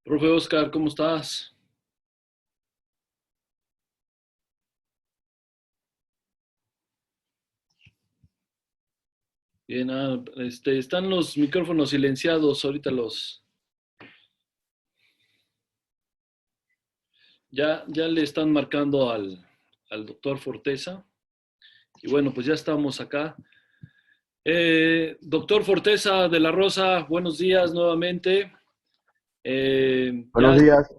Profe Oscar, ¿cómo estás? Bien, están los micrófonos silenciados, ahorita ya le están marcando al doctor Forteza. Y bueno, pues ya estamos acá. Doctor Forteza de la Rosa, buenos días nuevamente. Eh, Buenos ya, días.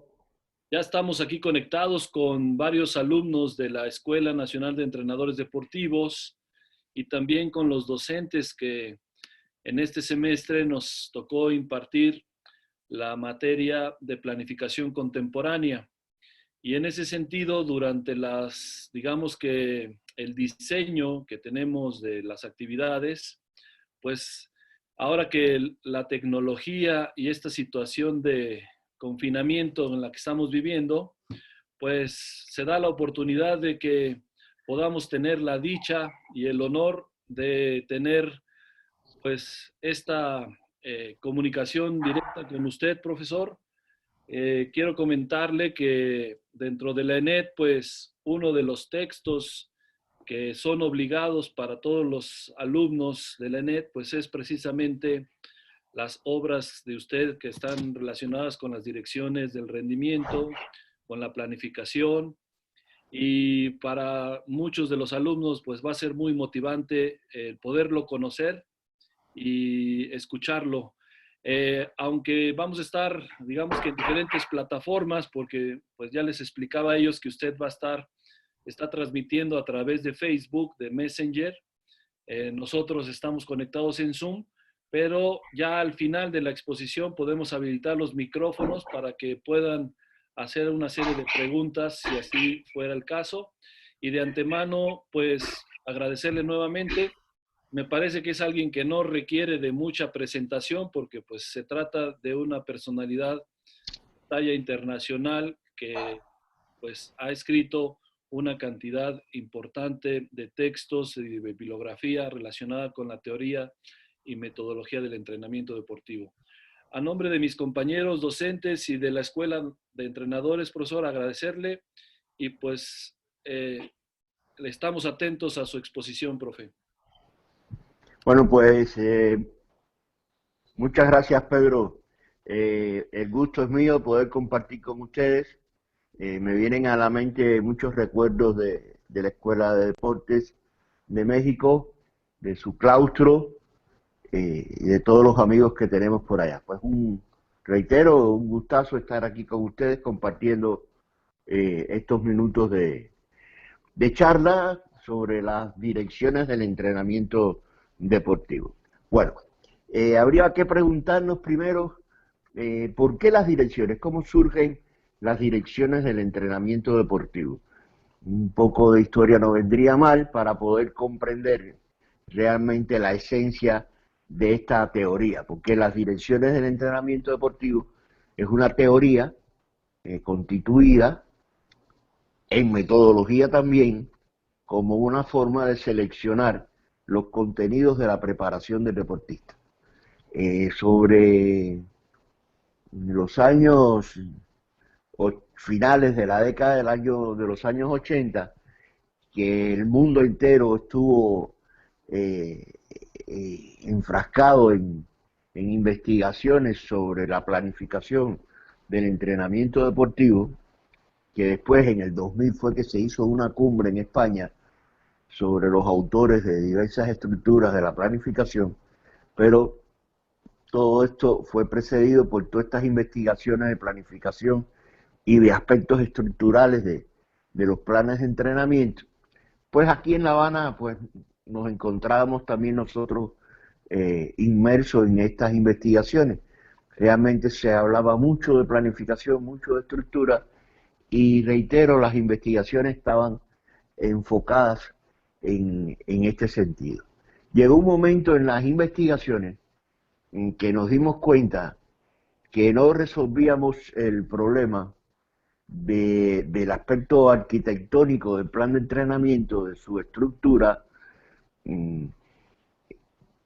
ya estamos aquí conectados con varios alumnos de la Escuela Nacional de Entrenadores Deportivos y también con los docentes que en este semestre nos tocó impartir la materia de planificación contemporánea. Y en ese sentido, durante digamos que el diseño que tenemos de las actividades, pues ahora que la tecnología y esta situación de confinamiento en la que estamos viviendo, pues se da la oportunidad de que podamos tener la dicha y el honor de tener pues esta comunicación directa con usted, profesor. Quiero comentarle que dentro de la ENET, pues uno de los textos que son obligados para todos los alumnos de la ENET, pues es precisamente las obras de usted que están relacionadas con las direcciones del rendimiento, con la planificación, y para muchos de los alumnos, pues va a ser muy motivante poderlo conocer y escucharlo. Aunque vamos a estar, digamos que en diferentes plataformas, porque pues ya les explicaba a ellos que usted está transmitiendo a través de Facebook, de Messenger. Nosotros estamos conectados en Zoom, pero ya al final de la exposición podemos habilitar los micrófonos para que puedan hacer una serie de preguntas si así fuera el caso. Y de antemano, pues agradecerle nuevamente. Me parece que es alguien que no requiere de mucha presentación porque pues se trata de una personalidad talla internacional que pues ha escrito una cantidad importante de textos y de bibliografía relacionada con la teoría y metodología del entrenamiento deportivo. A nombre de mis compañeros docentes y de la Escuela de Entrenadores, profesor, agradecerle y pues estamos atentos a su exposición, profe. Bueno, pues muchas gracias, Pedro. El gusto es mío poder compartir con ustedes. Me vienen a la mente muchos recuerdos de la Escuela de Deportes de México, de su claustro y de todos los amigos que tenemos por allá. Pues reitero, un gustazo estar aquí con ustedes compartiendo estos minutos de charla sobre las direcciones del entrenamiento deportivo. Bueno, habría que preguntarnos primero por qué las direcciones, cómo surgen las direcciones del entrenamiento deportivo. Un poco de historia no vendría mal para poder comprender realmente la esencia de esta teoría, porque las direcciones del entrenamiento deportivo es una teoría constituida en metodología también como una forma de seleccionar los contenidos de la preparación del deportista. Sobre los años finales de la década de los años 80, que el mundo entero estuvo enfrascado en investigaciones sobre la planificación del entrenamiento deportivo, que después en el 2000 fue que se hizo una cumbre en España sobre los autores de diversas estructuras de la planificación, pero todo esto fue precedido por todas estas investigaciones de planificación y de aspectos estructurales de los planes de entrenamiento. Pues aquí en La Habana pues nos encontrábamos también nosotros inmersos en estas investigaciones. Realmente se hablaba mucho de planificación, mucho de estructura, y reitero, las investigaciones estaban enfocadas en este sentido. Llegó un momento en las investigaciones en que nos dimos cuenta que no resolvíamos el problema del aspecto arquitectónico del plan de entrenamiento, de su estructura, mmm,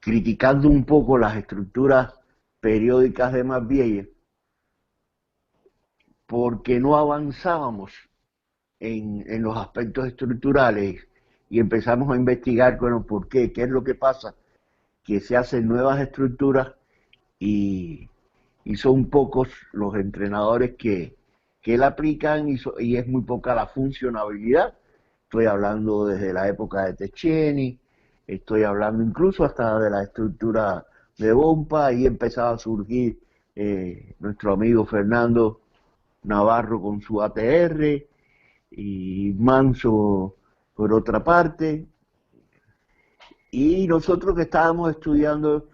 criticando un poco las estructuras periódicas de Masvieille, porque no avanzábamos en los aspectos estructurales y empezamos a investigar, bueno, ¿por qué? ¿Qué es lo que pasa? Que se hacen nuevas estructuras y, y son pocos los entrenadores que la aplican y es muy poca la funcionabilidad. Estoy hablando desde la época de Techeni, estoy hablando incluso hasta de la estructura de Bompa, y empezaba a surgir nuestro amigo Fernando Navarro con su ATR y Manso por otra parte, y nosotros que estábamos estudiando,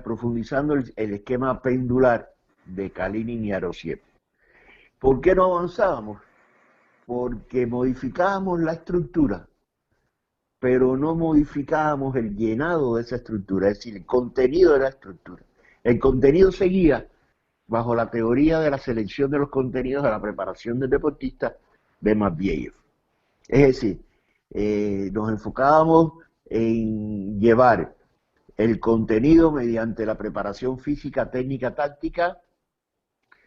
profundizando el esquema pendular de Kalinin y Arosiev. ¿Por qué no avanzábamos? Porque modificábamos la estructura, pero no modificábamos el llenado de esa estructura, es decir, el contenido de la estructura. El contenido seguía bajo la teoría de la selección de los contenidos de la preparación del deportista de Matveyev. Es decir, nos enfocábamos en llevar el contenido mediante la preparación física, técnica, táctica,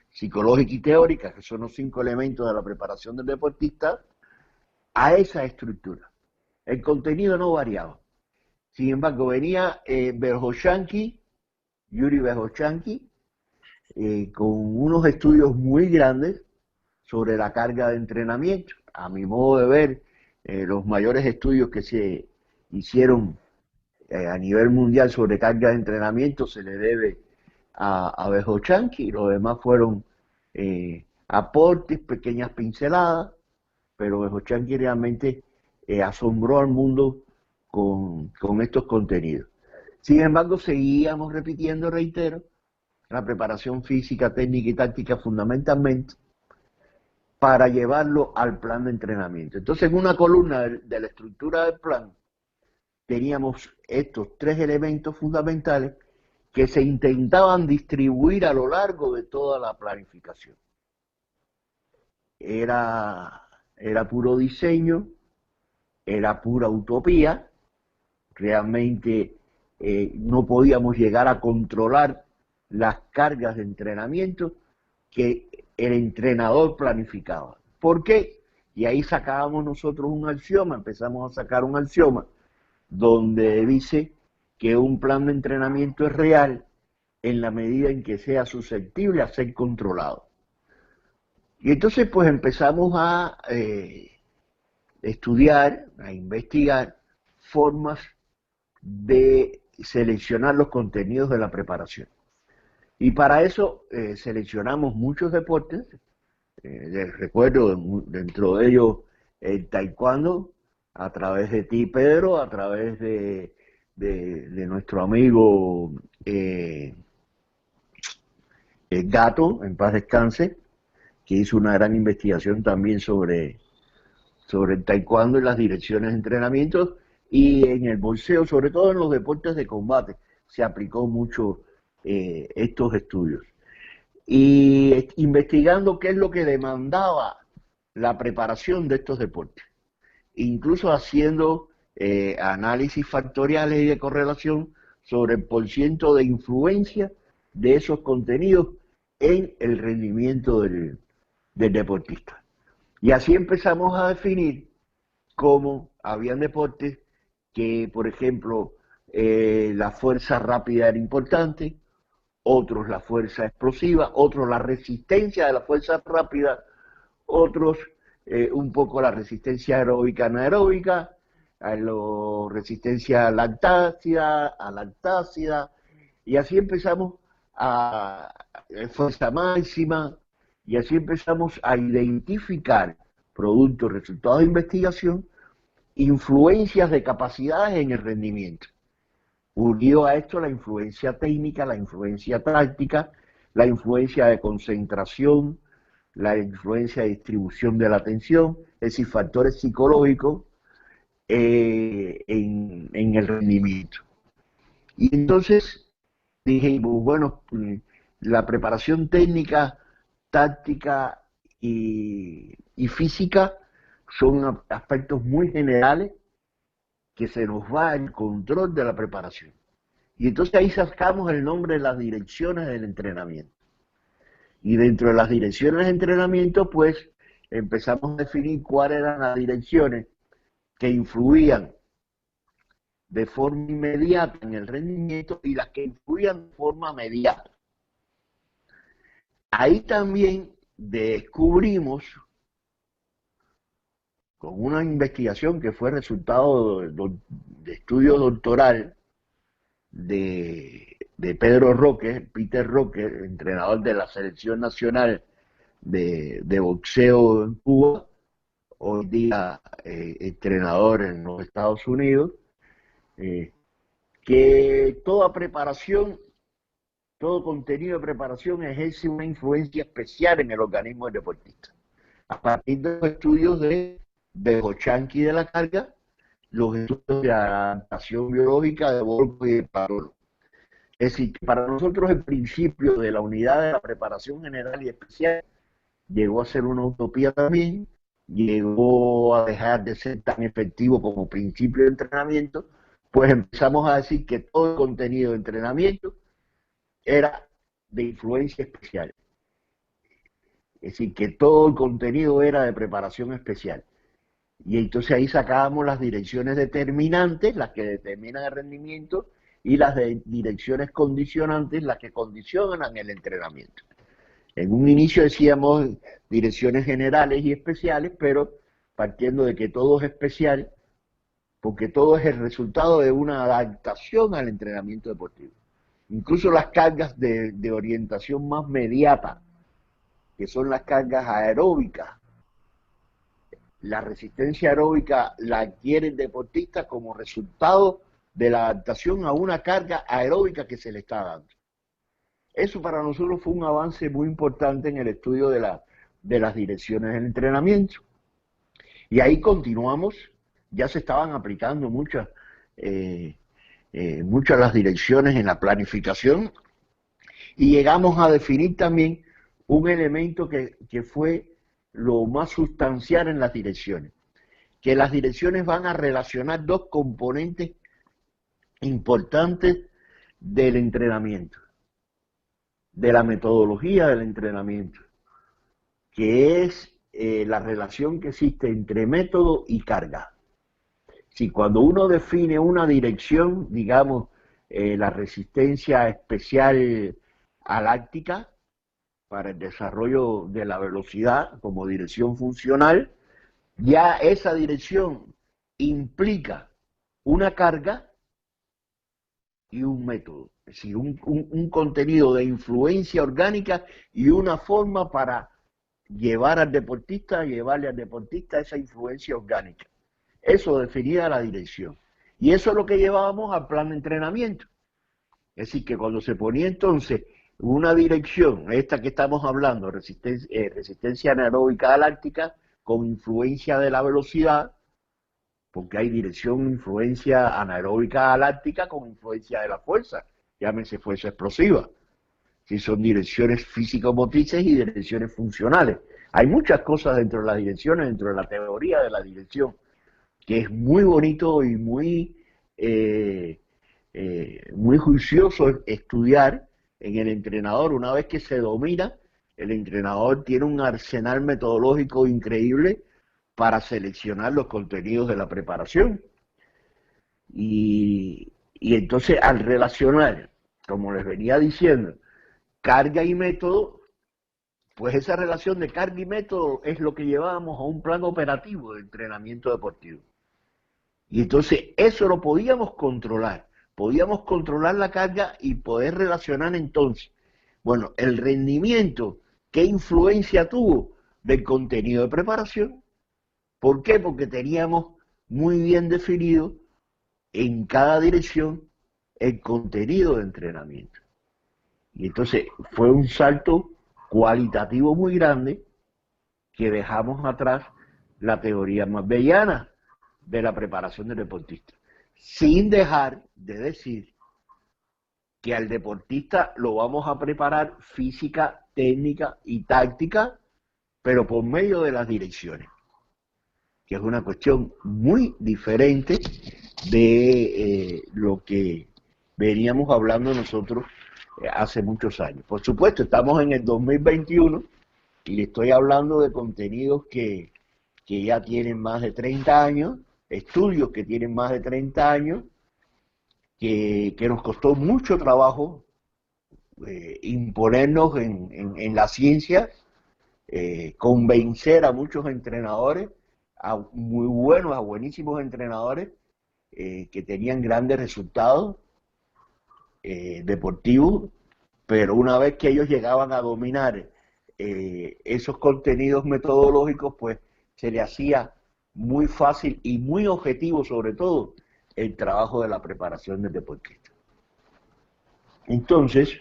psicológica y teórica, que son los 5 elementos de la preparación del deportista, a esa estructura. El contenido no variaba. Sin embargo, venía Verkhoshansky, Yuri Verkhoshansky, con unos estudios muy grandes sobre la carga de entrenamiento. A mi modo de ver, los mayores estudios que se hicieron a nivel mundial sobre carga de entrenamiento se le debe a Verkhoshansky, y los demás fueron aportes, pequeñas pinceladas, pero Verkhoshansky realmente asombró al mundo con estos contenidos. Sin embargo, seguíamos repitiendo, reitero, la preparación física, técnica y táctica fundamentalmente para llevarlo al plan de entrenamiento. Entonces, en una columna de la estructura del plan, teníamos estos 3 elementos fundamentales que se intentaban distribuir a lo largo de toda la planificación. Era puro diseño, era pura utopía, realmente no podíamos llegar a controlar las cargas de entrenamiento que el entrenador planificaba. ¿Por qué? Y ahí sacábamos nosotros un axioma, empezamos a sacar un axioma donde dice que un plan de entrenamiento es real en la medida en que sea susceptible a ser controlado. Y entonces pues empezamos a estudiar, a investigar formas de seleccionar los contenidos de la preparación. Y para eso seleccionamos muchos deportes, les recuerdo dentro de ellos el taekwondo, a través de ti, Pedro, a través de nuestro amigo el Gato, en paz descanse, que hizo una gran investigación también sobre el taekwondo y las direcciones de entrenamiento, y en el boxeo, sobre todo en los deportes de combate, se aplicó mucho estos estudios. Y investigando qué es lo que demandaba la preparación de estos deportes, incluso haciendo análisis factoriales y de correlación sobre el porciento de influencia de esos contenidos en el rendimiento del deportista. Y así empezamos a definir cómo habían deportes que, por ejemplo, la fuerza rápida era importante, otros la fuerza explosiva, otros la resistencia de la fuerza rápida, otros un poco la resistencia aeróbica anaeróbica, resistencia a lactácida, y así empezamos a fuerza máxima, y así empezamos a identificar, producto, resultados de investigación, influencias de capacidades en el rendimiento. Unido a esto la influencia técnica, la influencia táctica, la influencia de concentración, la influencia de distribución de la atención, es decir, factores psicológicos en el rendimiento. Y entonces dijimos, bueno, la preparación técnica, táctica y física son aspectos muy generales que se nos va el control de la preparación. Y entonces ahí sacamos el nombre de las direcciones del entrenamiento. Y dentro de las direcciones de entrenamiento, pues empezamos a definir cuáles eran las direcciones que influían de forma inmediata en el rendimiento y las que influían de forma mediata. Ahí también descubrimos, con una investigación que fue resultado de estudio doctoral de Pedro Roque, Peter Roque, entrenador de la selección nacional de boxeo en Cuba, hoy día entrenador en los Estados Unidos, que toda preparación, todo contenido de preparación ejerce una influencia especial en el organismo del deportista. A partir de los estudios de Behochanki de la carga, los estudios de adaptación biológica de Volko y de Parolo. Es decir, que para nosotros el principio de la unidad de la preparación general y especial llegó a ser una utopía también, llegó a dejar de ser tan efectivo como principio de entrenamiento, pues empezamos a decir que todo el contenido de entrenamiento era de influencia especial. Es decir, que todo el contenido era de preparación especial. Y entonces ahí sacábamos las direcciones determinantes, las que determinan el rendimiento, y las direcciones condicionantes, las que condicionan el entrenamiento. En un inicio decíamos direcciones generales y especiales, pero partiendo de que todo es especial, porque todo es el resultado de una adaptación al entrenamiento deportivo. Incluso las cargas de orientación más mediata, que son las cargas aeróbicas, la resistencia aeróbica la adquiere el deportista como resultado de la adaptación a una carga aeróbica que se le está dando. Eso para nosotros fue un avance muy importante en el estudio de las direcciones del entrenamiento. Y ahí continuamos, ya se estaban aplicando muchas las direcciones en la planificación, y llegamos a definir también un elemento que fue lo más sustancial en las direcciones, que las direcciones van a relacionar dos componentes importantes del entrenamiento, de la metodología del entrenamiento, que es la relación que existe entre método y carga. Si cuando uno define una dirección, digamos, la resistencia especial aláctica para el desarrollo de la velocidad como dirección funcional, ya esa dirección implica una carga y un método, es decir, un contenido de influencia orgánica y una forma para llevarle al deportista esa influencia orgánica. Eso definía la dirección. Y eso es lo que llevábamos al plan de entrenamiento. Es decir, que cuando se ponía entonces una dirección, esta que estamos hablando, resistencia anaeróbica galáctica, con influencia de la velocidad, porque hay dirección, influencia anaeróbica galáctica con influencia de la fuerza, llámese fuerza explosiva. Si son direcciones físico-motrices y direcciones funcionales. Hay muchas cosas dentro de las direcciones, dentro de la teoría de la dirección, que es muy bonito y muy juicioso estudiar en el entrenador. Una vez que se domina, el entrenador tiene un arsenal metodológico increíble para seleccionar los contenidos de la preparación. Y entonces al relacionar, como les venía diciendo, carga y método, pues esa relación de carga y método es lo que llevábamos a un plan operativo de entrenamiento deportivo. Y entonces eso lo podíamos controlar la carga y poder relacionar entonces, bueno, el rendimiento, ¿qué influencia tuvo del contenido de preparación? ¿Por qué? Porque teníamos muy bien definido en cada dirección el contenido de entrenamiento. Y entonces fue un salto cualitativo muy grande que dejamos atrás la teoría más vellana de la preparación del deportista, sin dejar de decir que al deportista lo vamos a preparar física, técnica y táctica, pero por medio de las direcciones, que es una cuestión muy diferente de lo que veníamos hablando nosotros hace muchos años. Por supuesto, estamos en el 2021 y le estoy hablando de contenidos que ya tienen más de 30 años, estudios que tienen más de 30 años, que nos costó mucho trabajo imponernos en la ciencia, convencer a muchos entrenadores, a muy buenos, a buenísimos entrenadores, que tenían grandes resultados deportivos, pero una vez que ellos llegaban a dominar esos contenidos metodológicos, pues se le hacía muy fácil y muy objetivo, sobre todo, el trabajo de la preparación del deportista. Entonces,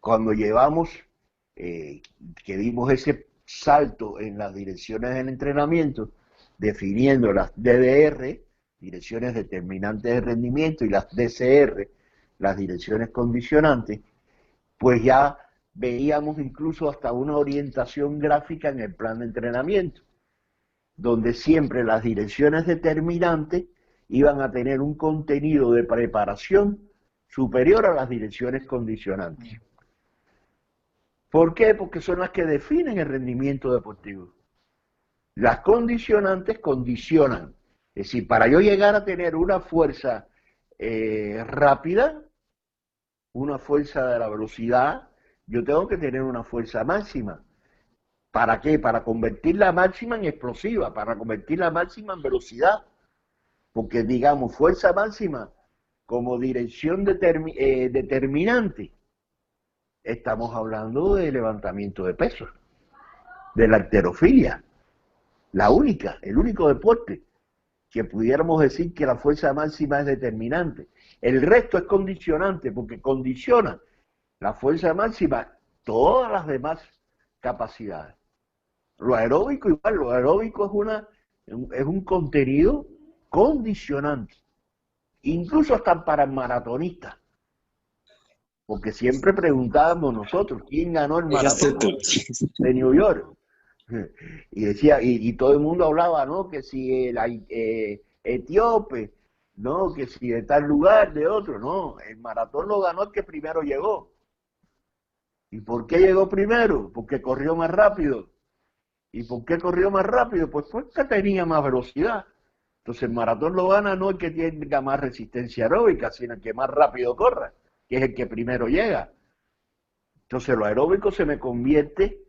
cuando llevamos, que dimos ese salto en las direcciones del entrenamiento, definiendo las DDR, direcciones determinantes de rendimiento, y las DCR, las direcciones condicionantes, pues ya veíamos incluso hasta una orientación gráfica en el plan de entrenamiento, donde siempre las direcciones determinantes iban a tener un contenido de preparación superior a las direcciones condicionantes. ¿Por qué? Porque son las que definen el rendimiento deportivo. Las condicionantes condicionan. Es decir, para yo llegar a tener una fuerza rápida, una fuerza de la velocidad, yo tengo que tener una fuerza máxima. ¿Para qué? Para convertir la máxima en explosiva, para convertir la máxima en velocidad. Porque digamos, fuerza máxima como dirección determinante, estamos hablando de levantamiento de pesos, de la halterofilia, el único deporte que pudiéramos decir que la fuerza máxima es determinante. El resto es condicionante, porque condiciona la fuerza máxima todas las demás capacidades. Lo aeróbico igual, lo aeróbico es un contenido condicionante, incluso hasta para el maratonista, porque siempre preguntábamos nosotros, ¿quién ganó el maratón de New York? Y decía, y todo el mundo hablaba, ¿no? Que si el etíope, no, que si de tal lugar, de otro, no, el maratón lo ganó el que primero llegó. ¿Y por qué llegó primero? Porque corrió más rápido. ¿Y por qué corrió más rápido? Pues porque tenía más velocidad. Entonces el maratón lo gana no el que tenga más resistencia aeróbica, sino el que más rápido corra, que es el que primero llega. Entonces lo aeróbico se me convierte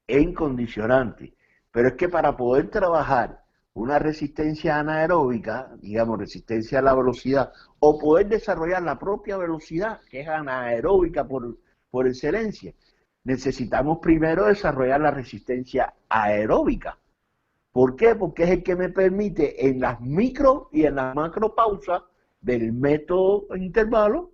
en condicionante. Pero es que para poder trabajar una resistencia anaeróbica, digamos resistencia a la velocidad, o poder desarrollar la propia velocidad, que es anaeróbica por excelencia, necesitamos primero desarrollar la resistencia aeróbica. ¿Por qué? Porque es el que me permite en las micro y en las macro pausas del método intervalo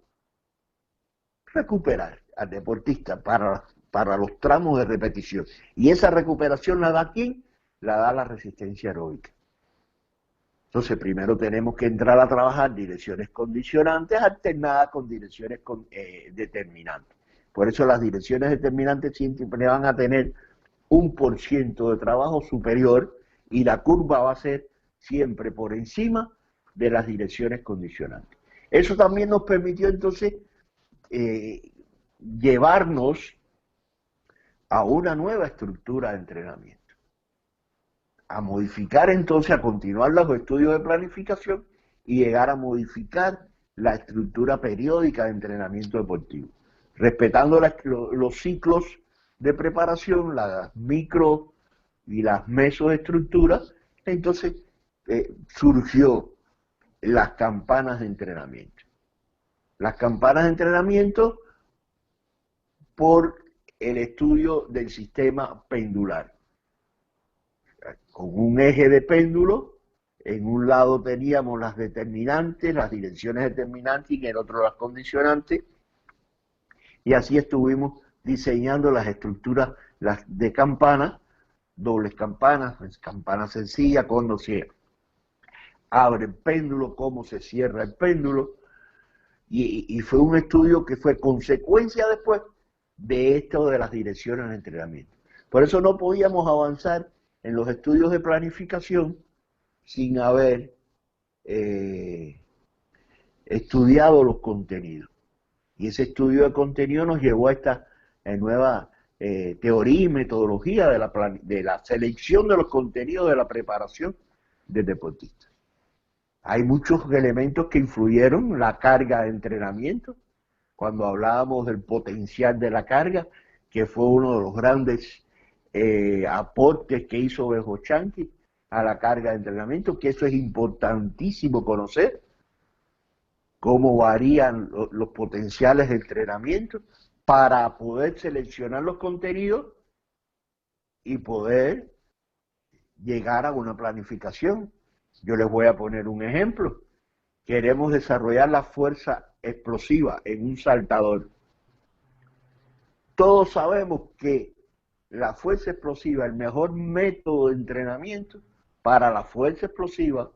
recuperar al deportista para los tramos de repetición. Y esa recuperación la da ¿quién? La da la resistencia aeróbica. Entonces primero tenemos que entrar a trabajar direcciones condicionantes alternadas con direcciones determinantes. Por eso las direcciones determinantes siempre van a tener 1% de trabajo superior y la curva va a ser siempre por encima de las direcciones condicionantes. Eso también nos permitió entonces llevarnos a una nueva estructura de entrenamiento, a modificar entonces, a continuar los estudios de planificación y llegar a modificar la estructura periódica de entrenamiento deportivo, respetando los ciclos de preparación, las micro y las mesoestructuras. Entonces surgió las campanas de entrenamiento. Las campanas de entrenamiento por el estudio del sistema pendular. Con un eje de péndulo, en un lado teníamos las determinantes, las direcciones determinantes, y en el otro las condicionantes, y así estuvimos diseñando las estructuras de campanas, dobles campanas, campana sencilla, cuando se abre el péndulo, cómo se cierra el péndulo, y fue un estudio que fue consecuencia después de esto de las direcciones de entrenamiento. Por eso no podíamos avanzar en los estudios de planificación sin haber estudiado los contenidos. Y ese estudio de contenido nos llevó a esta nueva teoría y metodología de la selección de los contenidos de la preparación del deportista. Hay muchos elementos que influyeron, la carga de entrenamiento, cuando hablábamos del potencial de la carga, que fue uno de los grandes aportes que hizo Behochanki a la carga de entrenamiento, que eso es importantísimo conocer, cómo varían los potenciales de entrenamiento para poder seleccionar los contenidos y poder llegar a una planificación. Yo les voy a poner un ejemplo. Queremos desarrollar la fuerza explosiva en un saltador. Todos sabemos que la fuerza explosiva, el mejor método de entrenamiento para la fuerza explosiva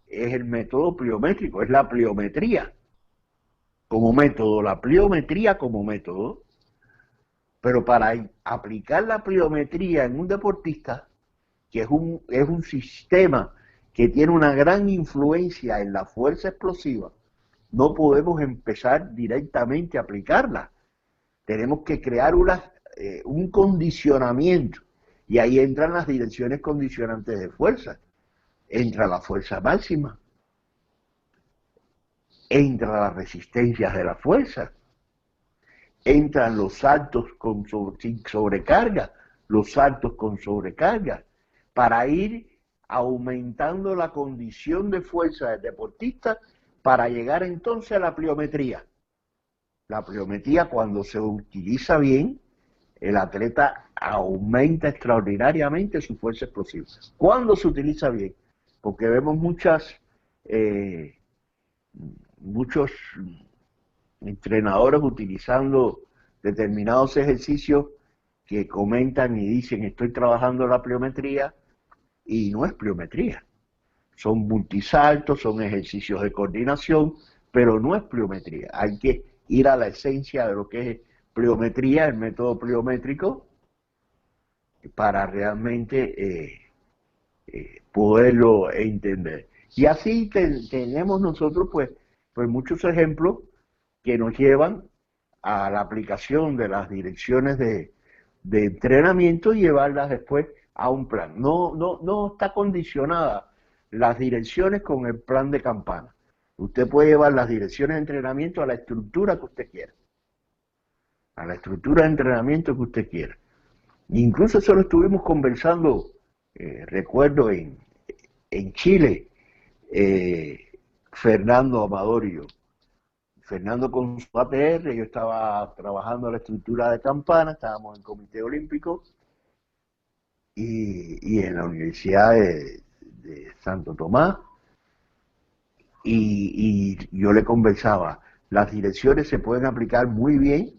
es el método pliométrico, es la pliometría como método, la pliometría como método. Pero para aplicar la pliometría en un deportista, que es un sistema que tiene una gran influencia en la fuerza explosiva, no podemos empezar directamente a aplicarla. Tenemos que crear un condicionamiento, y ahí entran las direcciones condicionantes de fuerza. Entra la fuerza máxima, entra las resistencias de la fuerza, entran los saltos sin sobrecarga, los saltos con sobrecarga, para ir aumentando la condición de fuerza del deportista para llegar entonces a la pliometría. La pliometría, cuando se utiliza bien, el atleta aumenta extraordinariamente su fuerza explosiva. ¿Cuándo se utiliza bien? Porque vemos muchos entrenadores utilizando determinados ejercicios que comentan y dicen estoy trabajando la pliometría, y no es pliometría. Son multisaltos, son ejercicios de coordinación, pero no es pliometría. Hay que ir a la esencia de lo que es pliometría, el método pliométrico, para realmente poderlo entender. Y así tenemos nosotros pues muchos ejemplos que nos llevan a la aplicación de las direcciones de entrenamiento y llevarlas después a un plan. No está condicionada las direcciones con el plan de campana. Usted puede llevar las direcciones de entrenamiento a la estructura que usted quiera. A la estructura de entrenamiento que usted quiera. Incluso eso lo estuvimos conversando, recuerdo en Chile, Fernando Amador y yo. Fernando con su ATR, yo estaba trabajando la estructura de campana, estábamos en el Comité Olímpico y en la Universidad de Santo Tomás, y yo le conversaba, las direcciones se pueden aplicar muy bien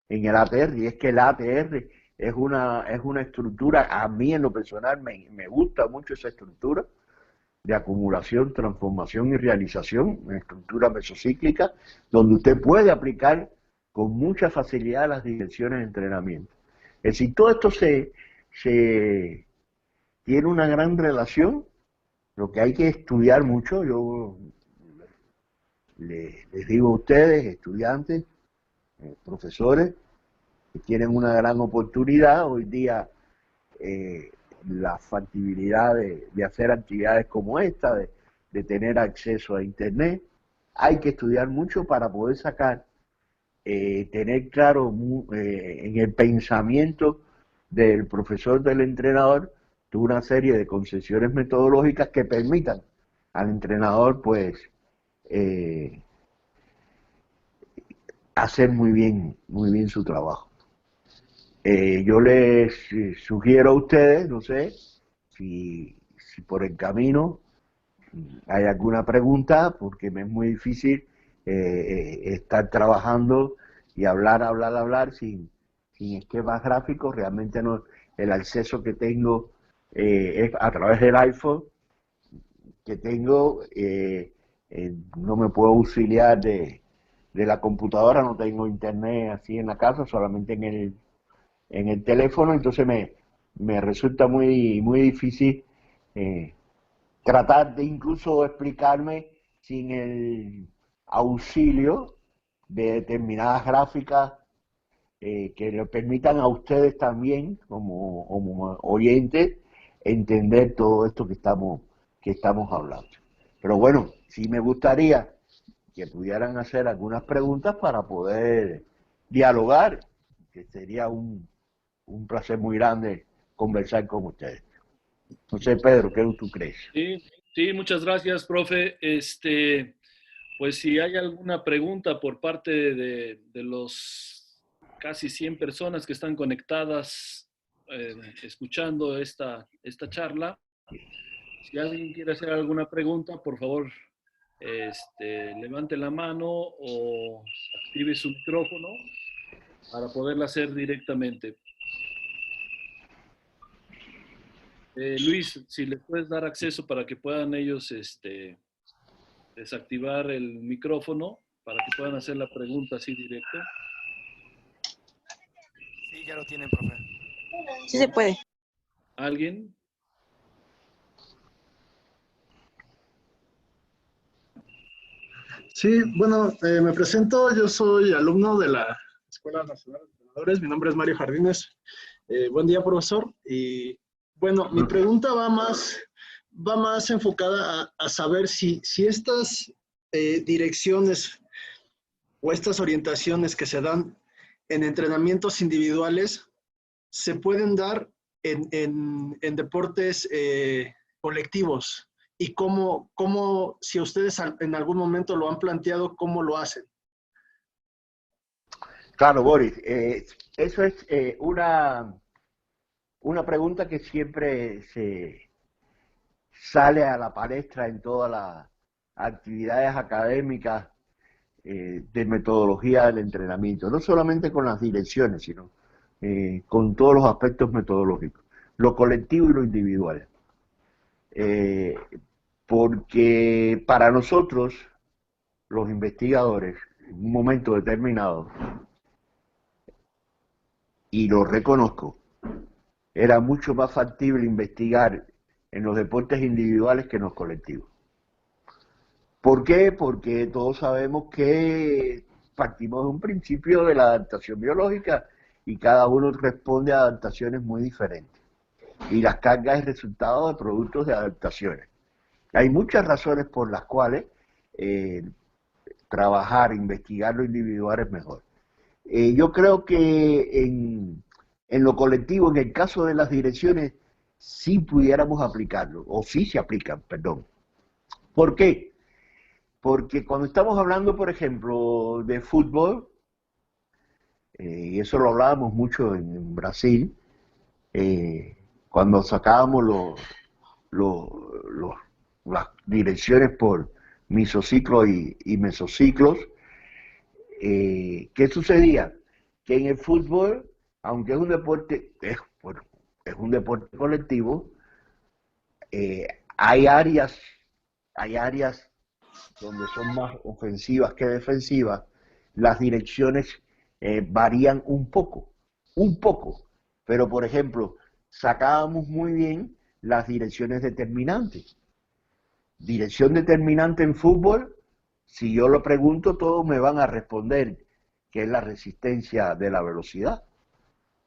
en el ATR, y es que el ATR es una estructura, a mí en lo personal me gusta mucho esa estructura de acumulación, transformación y realización, una estructura mesocíclica, donde usted puede aplicar con mucha facilidad las direcciones de entrenamiento. Es decir, todo esto se tiene una gran relación, lo que hay que estudiar mucho. Yo les digo a ustedes, estudiantes, profesores, que tienen una gran oportunidad hoy día, la factibilidad de hacer actividades como esta, de tener acceso a internet. Hay que estudiar mucho para poder sacar, tener claro en el pensamiento del profesor, del entrenador, una serie de concesiones metodológicas que permitan al entrenador pues hacer muy bien su trabajo. Yo les sugiero a ustedes, no sé, si por el camino hay alguna pregunta, porque me es muy difícil estar trabajando y hablar sin esquemas gráficos. Realmente no, el acceso que tengo es a través del iPhone que tengo, no me puedo auxiliar de la computadora, no tengo internet así en la casa, solamente en el teléfono, entonces me resulta muy difícil tratar de incluso explicarme sin el auxilio de determinadas gráficas que le permitan a ustedes también, como oyentes, entender todo esto que estamos hablando. Pero bueno, sí me gustaría que pudieran hacer algunas preguntas para poder dialogar, que sería un placer muy grande conversar con ustedes. No sé, Pedro, ¿qué tú crees? Sí, sí, muchas gracias, profe. Pues si hay alguna pregunta por parte de los casi 100 personas que están conectadas escuchando esta charla, si alguien quiere hacer alguna pregunta, por favor, levante la mano o active su micrófono para poderla hacer directamente. Luis, si les puedes dar acceso para que puedan ellos desactivar el micrófono para que puedan hacer la pregunta así directo. Sí, ya lo tienen, profe. Sí se puede. ¿Alguien? Sí, bueno, me presento, yo soy alumno de la Escuela Nacional de Entrenadores, mi nombre es Mario Jardines. Buen día, profesor. Y bueno, mi pregunta va más enfocada a saber si estas direcciones o estas orientaciones que se dan en entrenamientos individuales se pueden dar en deportes colectivos. Y cómo, si ustedes en algún momento lo han planteado, ¿cómo lo hacen? Claro, Boris, eso es una pregunta que siempre se sale a la palestra en todas las actividades académicas de metodología del entrenamiento, no solamente con las direcciones, sino con todos los aspectos metodológicos, lo colectivo y lo individual. Porque para nosotros, los investigadores, en un momento determinado, y lo reconozco, era mucho más factible investigar en los deportes individuales que en los colectivos. ¿Por qué? Porque todos sabemos que partimos de un principio de la adaptación biológica y cada uno responde a adaptaciones muy diferentes. Y las cargas es resultado de productos de adaptaciones. Hay muchas razones por las cuales trabajar, investigar lo individual es mejor. Yo creo que en lo colectivo, en el caso de las direcciones, sí pudiéramos aplicarlo, o sí se aplican, perdón. ¿Por qué? Porque cuando estamos hablando, por ejemplo, de fútbol, y eso lo hablábamos mucho en Brasil, cuando sacábamos las direcciones por misociclos y mesociclos, ¿qué sucedía? Que en el fútbol, aunque es un deporte, bueno, es un deporte colectivo, eh, hay áreas, hay áreas donde son más ofensivas que defensivas, las direcciones varían un poco, pero por ejemplo, sacábamos muy bien las direcciones determinantes. Dirección determinante en fútbol, si yo lo pregunto, todos me van a responder que es la resistencia de la velocidad,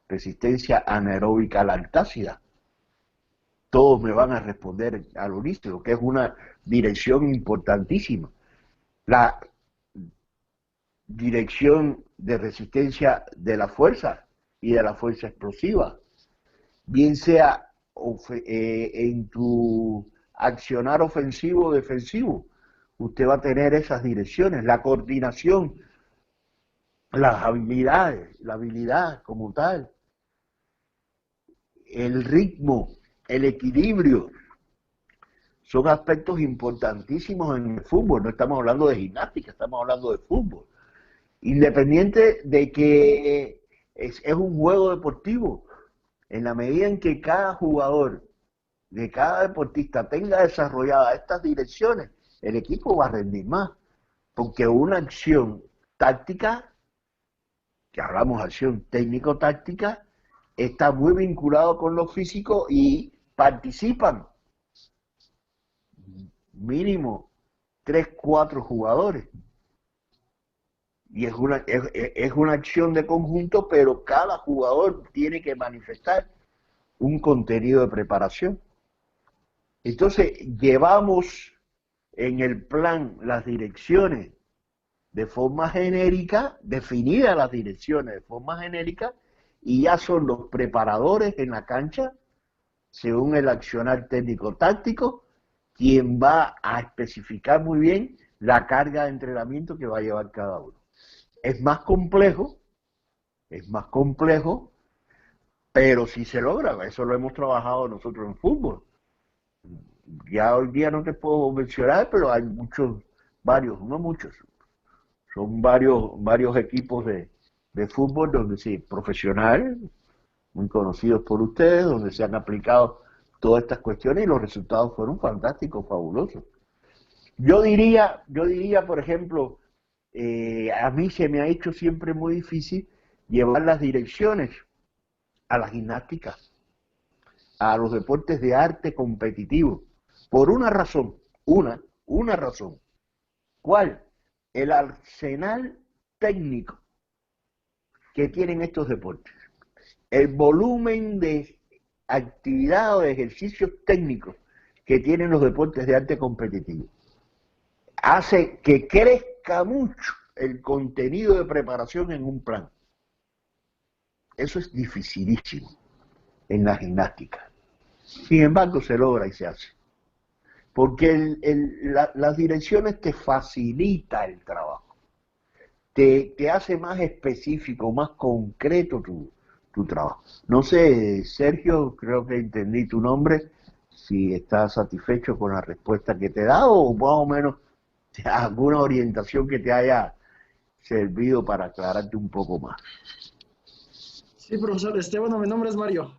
resistencia anaeróbica lactácida. Todos me van a responder al unísono, que es una dirección importantísima. La dirección de resistencia de la fuerza y de la fuerza explosiva, bien sea en tu accionar ofensivo o defensivo, usted va a tener esas direcciones, la coordinación, las habilidades, la habilidad como tal, el ritmo, el equilibrio, son aspectos importantísimos en el fútbol. No estamos hablando de gimnástica, estamos hablando de fútbol. Independiente de que es un juego deportivo, en la medida en que cada jugador, de cada deportista tenga desarrolladas estas direcciones, el equipo va a rendir más. Porque una acción táctica, que hablamos de acción técnico-táctica, está muy vinculado con lo físico y participan mínimo 3, 4 jugadores. y es una acción de conjunto, pero cada jugador tiene que manifestar un contenido de preparación. Entonces, llevamos en el plan las direcciones de forma genérica, definidas las direcciones de forma genérica, y ya son los preparadores en la cancha, según el accionar técnico-táctico, quien va a especificar muy bien la carga de entrenamiento que va a llevar cada uno. Es más complejo, pero sí se logra. Eso lo hemos trabajado nosotros en fútbol. Ya hoy día no te puedo mencionar, pero hay muchos, varios, no muchos, son varios equipos de fútbol donde sí, profesionales, muy conocidos por ustedes, donde se han aplicado todas estas cuestiones y los resultados fueron fantásticos, fabulosos. Yo diría, por ejemplo, a mí se me ha hecho siempre muy difícil llevar las direcciones a la gimnástica, a los deportes de arte competitivo, por una razón, una razón. ¿Cuál? El arsenal técnico que tienen estos deportes. El volumen de actividad o de ejercicios técnicos que tienen los deportes de arte competitivo hace que crezca mucho el contenido de preparación en un plan. Eso es dificilísimo en la gimnástica. Sin embargo, se logra y se hace. Porque las direcciones te facilita el trabajo, te hace más específico, más concreto tu trabajo. No sé, Sergio, creo que entendí tu nombre, si estás satisfecho con la respuesta que te he dado o más o menos alguna orientación que te haya servido para aclararte un poco más. Sí, profesor, bueno, mi nombre es Mario.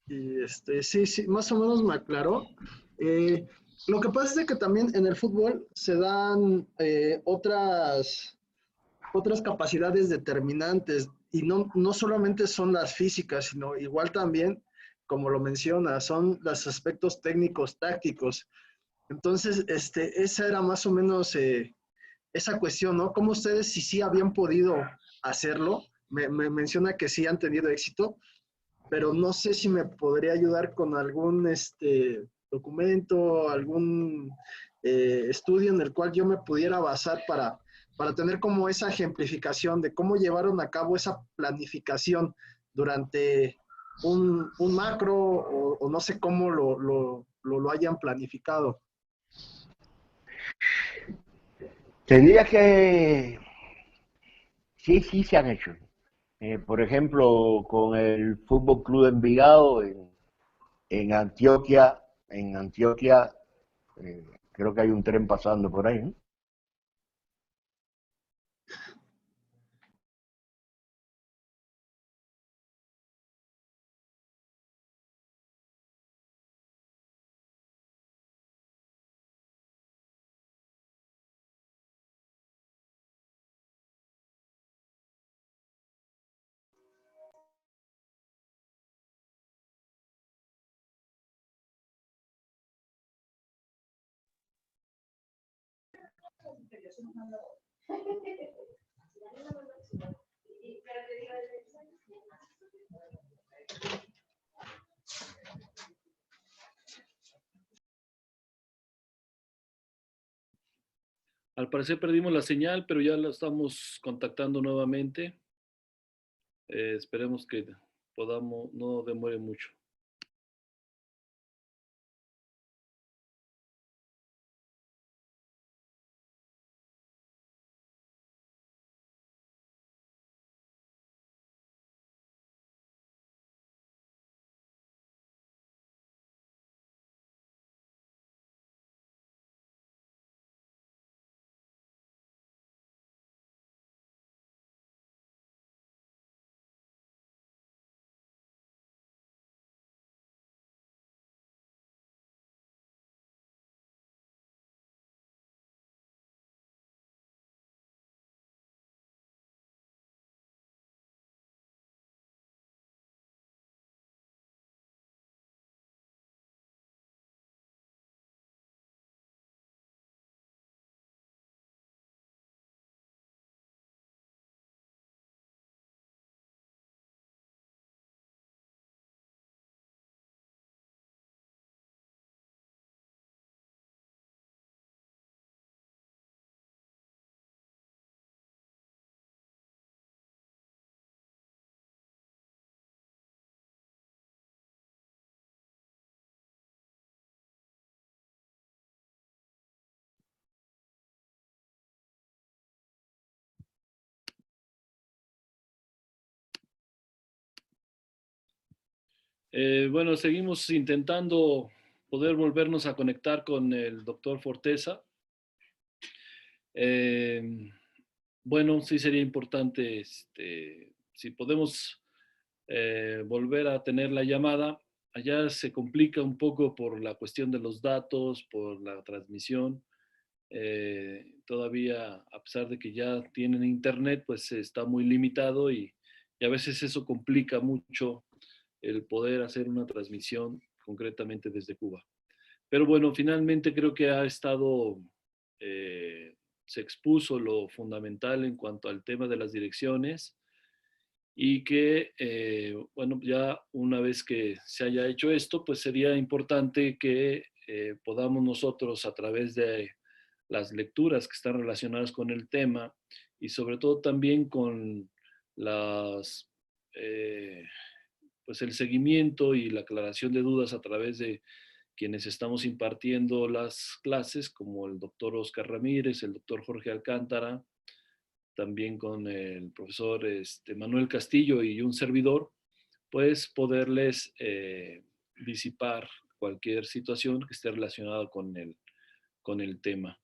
Y sí, sí, más o menos me aclaró. Eh, lo que pasa es de que también en el fútbol se dan otras capacidades determinantes y no solamente son las físicas, sino igual también, como lo menciona, son los aspectos técnicos, tácticos. Entonces, esa era más o menos esa cuestión, ¿no? ¿Cómo ustedes, si sí habían podido hacerlo? Me menciona que sí han tenido éxito, pero no sé si me podría ayudar con algún documento, algún estudio en el cual yo me pudiera basar para tener como esa ejemplificación de cómo llevaron a cabo esa planificación durante un macro o no sé cómo lo hayan planificado. Tendría que, sí, sí se han hecho. Por ejemplo, con el Fútbol Club de Envigado en Antioquia, eh, creo que hay un tren pasando por ahí, ¿no? Al parecer perdimos la señal, pero ya la estamos contactando nuevamente. Esperemos que podamos, no demore mucho. Bueno, seguimos intentando poder volvernos a conectar con el doctor Forteza. Bueno, sí sería importante, si podemos volver a tener la llamada. Allá se complica un poco por la cuestión de los datos, por la transmisión. Todavía, a pesar de que ya tienen internet, pues está muy limitado y a veces eso complica mucho el poder hacer una transmisión concretamente desde Cuba. Pero bueno, finalmente creo que ha estado, se expuso lo fundamental en cuanto al tema de las direcciones y que, bueno, ya una vez que se haya hecho esto, pues sería importante que podamos nosotros a través de las lecturas que están relacionadas con el tema y sobre todo también con las, eh, pues el seguimiento y la aclaración de dudas a través de quienes estamos impartiendo las clases, como el doctor Oscar Ramírez, el doctor Jorge Alcántara, también con el profesor Manuel Castillo y un servidor, pues poderles disipar cualquier situación que esté relacionada con el tema.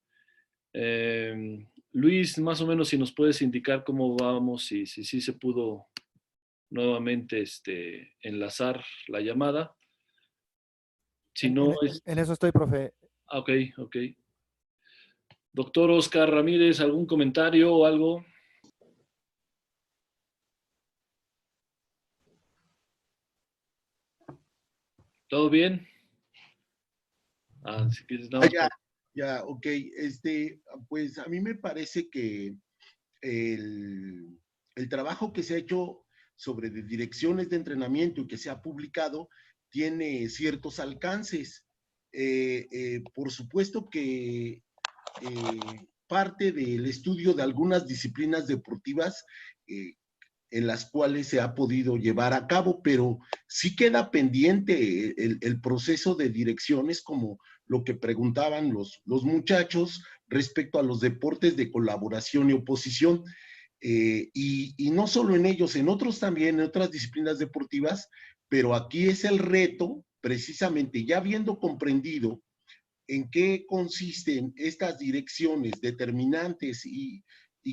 Luis, más o menos si nos puedes indicar cómo vamos y si se pudo nuevamente enlazar la llamada. Si no es... En eso estoy, profe. Ok, ok. Doctor Oscar Ramírez, ¿algún comentario o algo? ¿Todo bien? Si quieres, ok. Pues a mí me parece que el trabajo que se ha hecho sobre direcciones de entrenamiento y que se ha publicado tiene ciertos alcances. Por supuesto que parte del estudio de algunas disciplinas deportivas en las cuales se ha podido llevar a cabo, pero sí queda pendiente el proceso de direcciones, como lo que preguntaban los muchachos respecto a los deportes de colaboración y oposición. Y no solo en ellos, en otros también, en otras disciplinas deportivas, pero aquí es el reto, precisamente ya habiendo comprendido en qué consisten estas direcciones determinantes y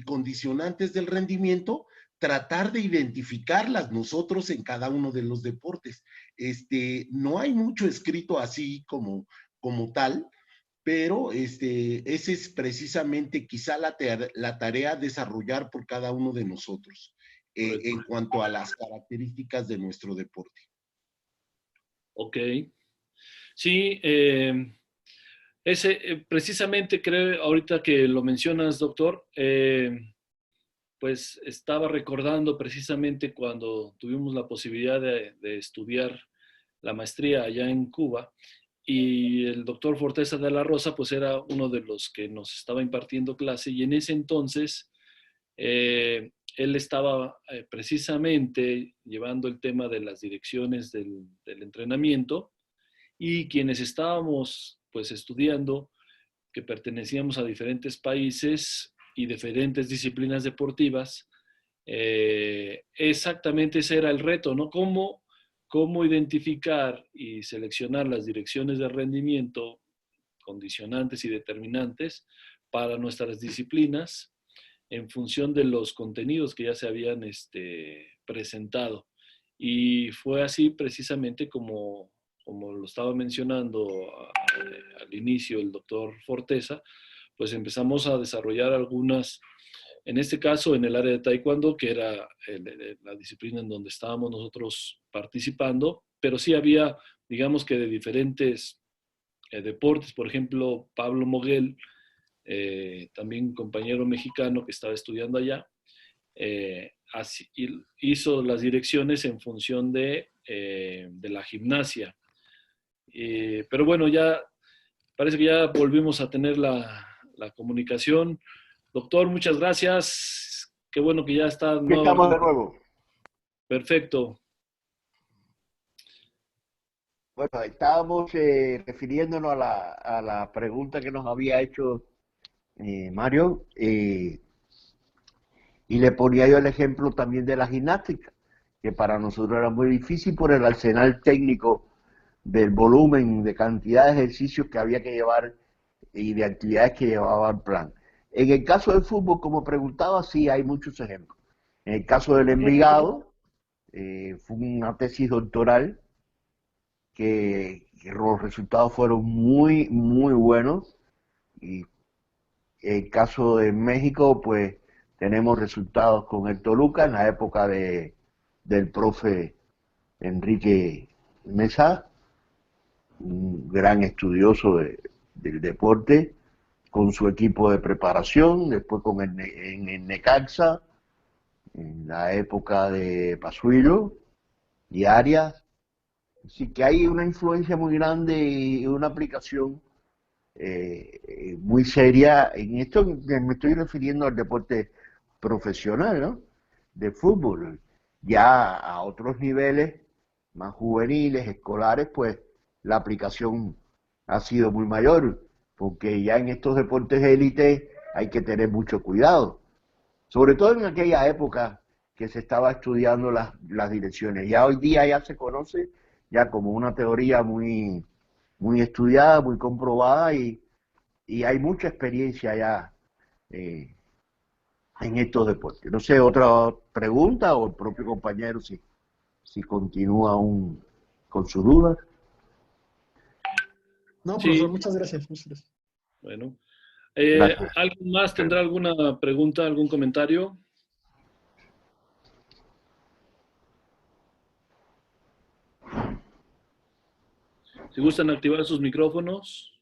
condicionantes del rendimiento, tratar de identificarlas nosotros en cada uno de los deportes. No hay mucho escrito así como tal, pero ese es precisamente quizá la tarea a desarrollar por cada uno de nosotros en cuanto a las características de nuestro deporte. Ok. Sí, precisamente creo, ahorita que lo mencionas, doctor, pues estaba recordando precisamente cuando tuvimos la posibilidad de estudiar la maestría allá en Cuba y el doctor Forteza de la Rosa pues era uno de los que nos estaba impartiendo clase y en ese entonces él estaba precisamente llevando el tema de las direcciones del entrenamiento y quienes estábamos pues estudiando que pertenecíamos a diferentes países y diferentes disciplinas deportivas, exactamente ese era el reto, ¿no? Cómo identificar y seleccionar las direcciones de rendimiento condicionantes y determinantes para nuestras disciplinas en función de los contenidos que ya se habían presentado. Y fue así precisamente como lo estaba mencionando al inicio el doctor Forteza, pues empezamos a desarrollar algunas, en este caso en el área de Taekwondo, que era la disciplina en donde estábamos nosotros participando, pero sí había, digamos que de diferentes deportes, por ejemplo, Pablo Moguel, también un compañero mexicano que estaba estudiando allá, hizo las direcciones en función de la gimnasia. Pero bueno, ya parece que ya volvimos a tener la comunicación. Doctor, muchas gracias. Qué bueno que ya está nuevamente. Estamos de nuevo. Perfecto. Bueno, estábamos refiriéndonos a la pregunta que nos había hecho Mario, y le ponía yo el ejemplo también de la gimnástica, que para nosotros era muy difícil por el arsenal técnico del volumen, de cantidad de ejercicios que había que llevar y de actividades que llevaba el plan. En el caso del fútbol, como preguntaba, sí hay muchos ejemplos. En el caso del Envigado, fue una tesis doctoral que los resultados fueron muy, muy buenos. Y en el caso de México, pues tenemos resultados con el Toluca en la época del profe Enrique Mesa, un gran estudioso del deporte, con su equipo de preparación, después en el Necaxa, en la época de Pasuilo y Arias. Así que hay una influencia muy grande y una aplicación muy seria en esto. Me estoy refiriendo al deporte profesional, ¿no? De fútbol. Ya a otros niveles más juveniles, escolares, pues la aplicación ha sido muy mayor, porque ya en estos deportes de élite hay que tener mucho cuidado, sobre todo en aquella época que se estaba estudiando las direcciones. Ya hoy día ya se conoce ya como una teoría muy, muy estudiada, muy comprobada, y hay mucha experiencia ya en estos deportes. No sé, otra pregunta o el propio compañero si continúa aún con su duda. No, Sí, profesor, muchas gracias. Muchas gracias. bueno. Gracias. ¿Alguien más tendrá alguna pregunta, algún comentario? Si gustan activar sus micrófonos.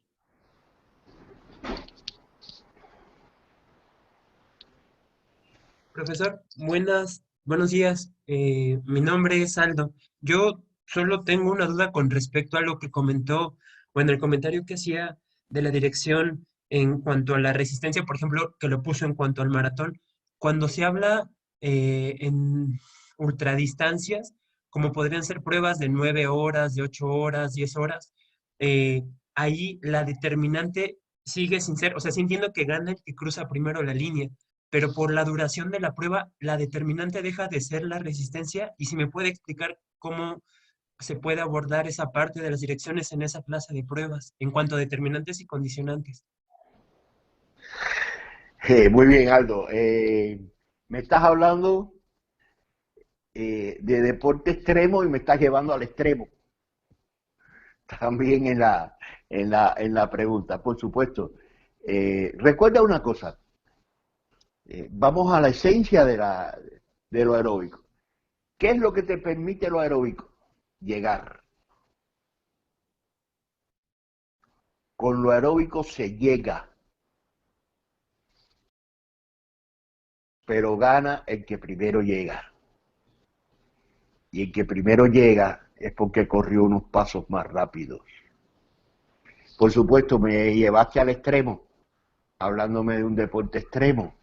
Profesor, buenos días. Mi nombre es Aldo. Yo solo tengo una duda con respecto a lo que comentó, bueno, el comentario que hacía de la dirección en cuanto a la resistencia, por ejemplo, que lo puso en cuanto al maratón. Cuando se habla en ultradistancias, como podrían ser pruebas de 9 horas, de 8 horas, 10 horas, eh, ahí la determinante sigue sin ser, o sea, sí entiendo que gana el que cruza primero la línea, pero por la duración de la prueba, la determinante deja de ser la resistencia. Y si me puede explicar cómo se puede abordar esa parte de las direcciones en esa clase de pruebas, en cuanto a determinantes y condicionantes. Muy bien, Aldo. Me estás hablando de deporte extremo y me estás llevando al extremo. También en la pregunta, por supuesto. Recuerda una cosa. Vamos a la esencia de lo aeróbico. ¿Qué es lo que te permite lo aeróbico? Llegar. Con lo aeróbico se llega, pero gana el que primero llega. Y el que primero llega es porque corrió unos pasos más rápidos. Por supuesto, me llevaste al extremo, hablándome de un deporte extremo.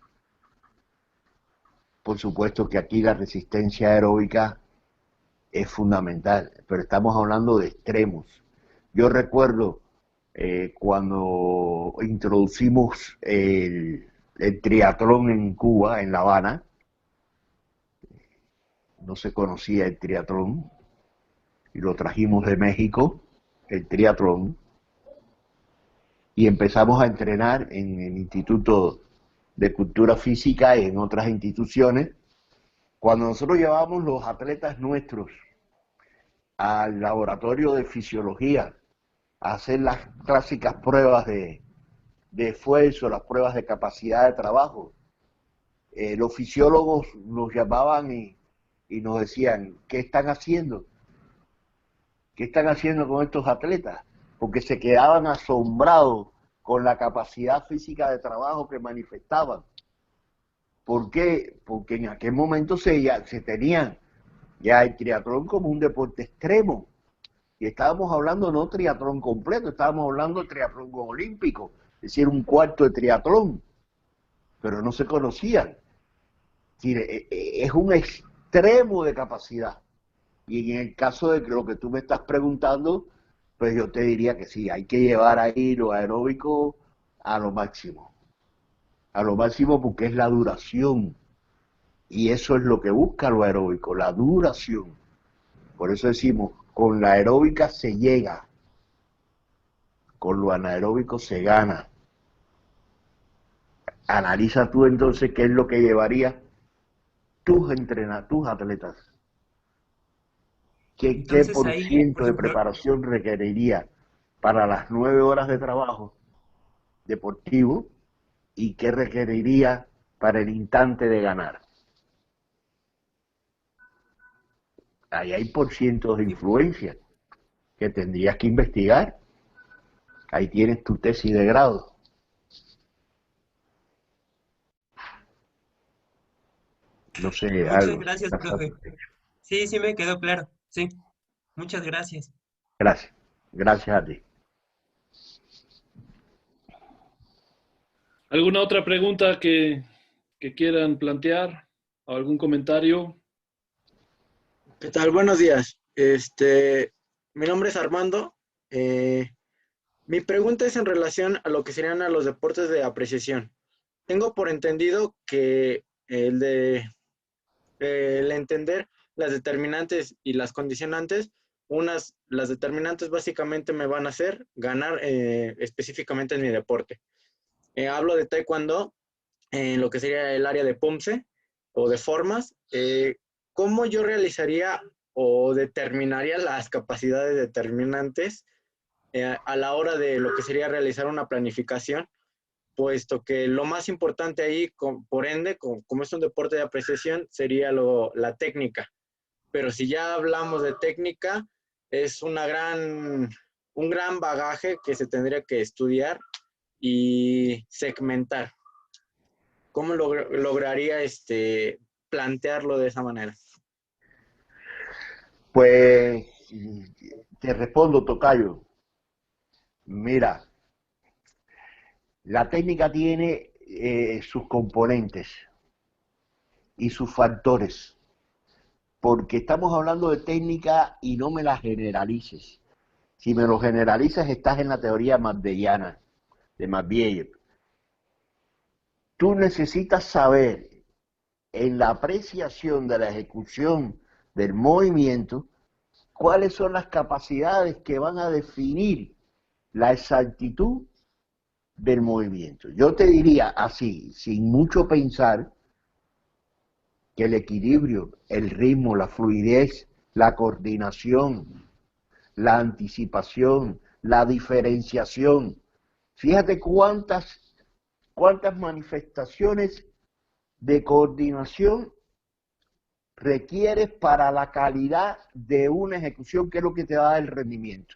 Por supuesto que aquí la resistencia aeróbica es fundamental, pero estamos hablando de extremos. Yo recuerdo cuando introducimos el triatlón en Cuba, en La Habana. No se conocía el triatlón y lo trajimos de México, el triatlón, y empezamos a entrenar en el Instituto de Cultura Física y en otras instituciones. Cuando nosotros llevábamos los atletas nuestros al laboratorio de fisiología a hacer las clásicas pruebas de esfuerzo, las pruebas de capacidad de trabajo, los fisiólogos nos llamaban y nos decían, ¿qué están haciendo? ¿Qué están haciendo con estos atletas? Porque se quedaban asombrados con la capacidad física de trabajo que manifestaban. ¿Por qué? Porque en aquel momento se tenían ya el triatlón como un deporte extremo. Y estábamos hablando no triatlón completo, estábamos hablando de triatlón olímpico, es decir, un cuarto de triatlón. Pero no se conocían. Es un extremo de capacidad. Y en el caso de lo que tú me estás preguntando, pues yo te diría que sí, hay que llevar ahí lo aeróbico a lo máximo. A lo máximo porque es la duración Y eso es lo que busca lo aeróbico, la duración. Por eso decimos, con la aeróbica se llega, con lo anaeróbico se gana. Analiza tú entonces qué es lo que llevaría tus atletas. ¿Qué Entonces por ahí, por ciento de ejemplo, preparación requeriría para las 9 horas de trabajo deportivo y qué requeriría para el instante de ganar? Ahí hay por cientos de sí, influencia que tendrías que investigar. Ahí tienes tu tesis de grado. No sé, muchas algo. gracias, profe. Sí, sí me quedó claro. Sí, muchas gracias. Gracias. Gracias a ti. ¿Alguna otra pregunta que quieran plantear? ¿O algún comentario? ¿Qué tal? Buenos días. Mi nombre es Armando. Eh, Mi pregunta es en relación a lo que serían a los deportes de apreciación. Tengo por entendido que el entender las determinantes y las condicionantes, las determinantes básicamente me van a hacer ganar específicamente en mi deporte. Hablo de taekwondo, en lo que sería el área de PUMSE o de formas. ¿Cómo yo realizaría o determinaría las capacidades determinantes a la hora de lo que sería realizar una planificación? Puesto que lo más importante ahí, por ende, como es un deporte de apreciación, sería la técnica. Pero si ya hablamos de técnica, es un gran bagaje que se tendría que estudiar y segmentar. ¿Cómo lograría plantearlo de esa manera? Pues te respondo, tocayo. Mira, la técnica tiene sus componentes y sus factores, porque estamos hablando de técnica y no me la generalices. Si me lo generalizas, estás en la teoría mabdelliana, de Matveyev. Tú necesitas saber en la apreciación de la ejecución del movimiento cuáles son las capacidades que van a definir la exactitud del movimiento. Yo te diría así, sin mucho pensar, que el equilibrio, el ritmo, la fluidez, la coordinación, la anticipación, la diferenciación. Fíjate cuántas manifestaciones de coordinación requieres para la calidad de una ejecución, que es lo que te da el rendimiento.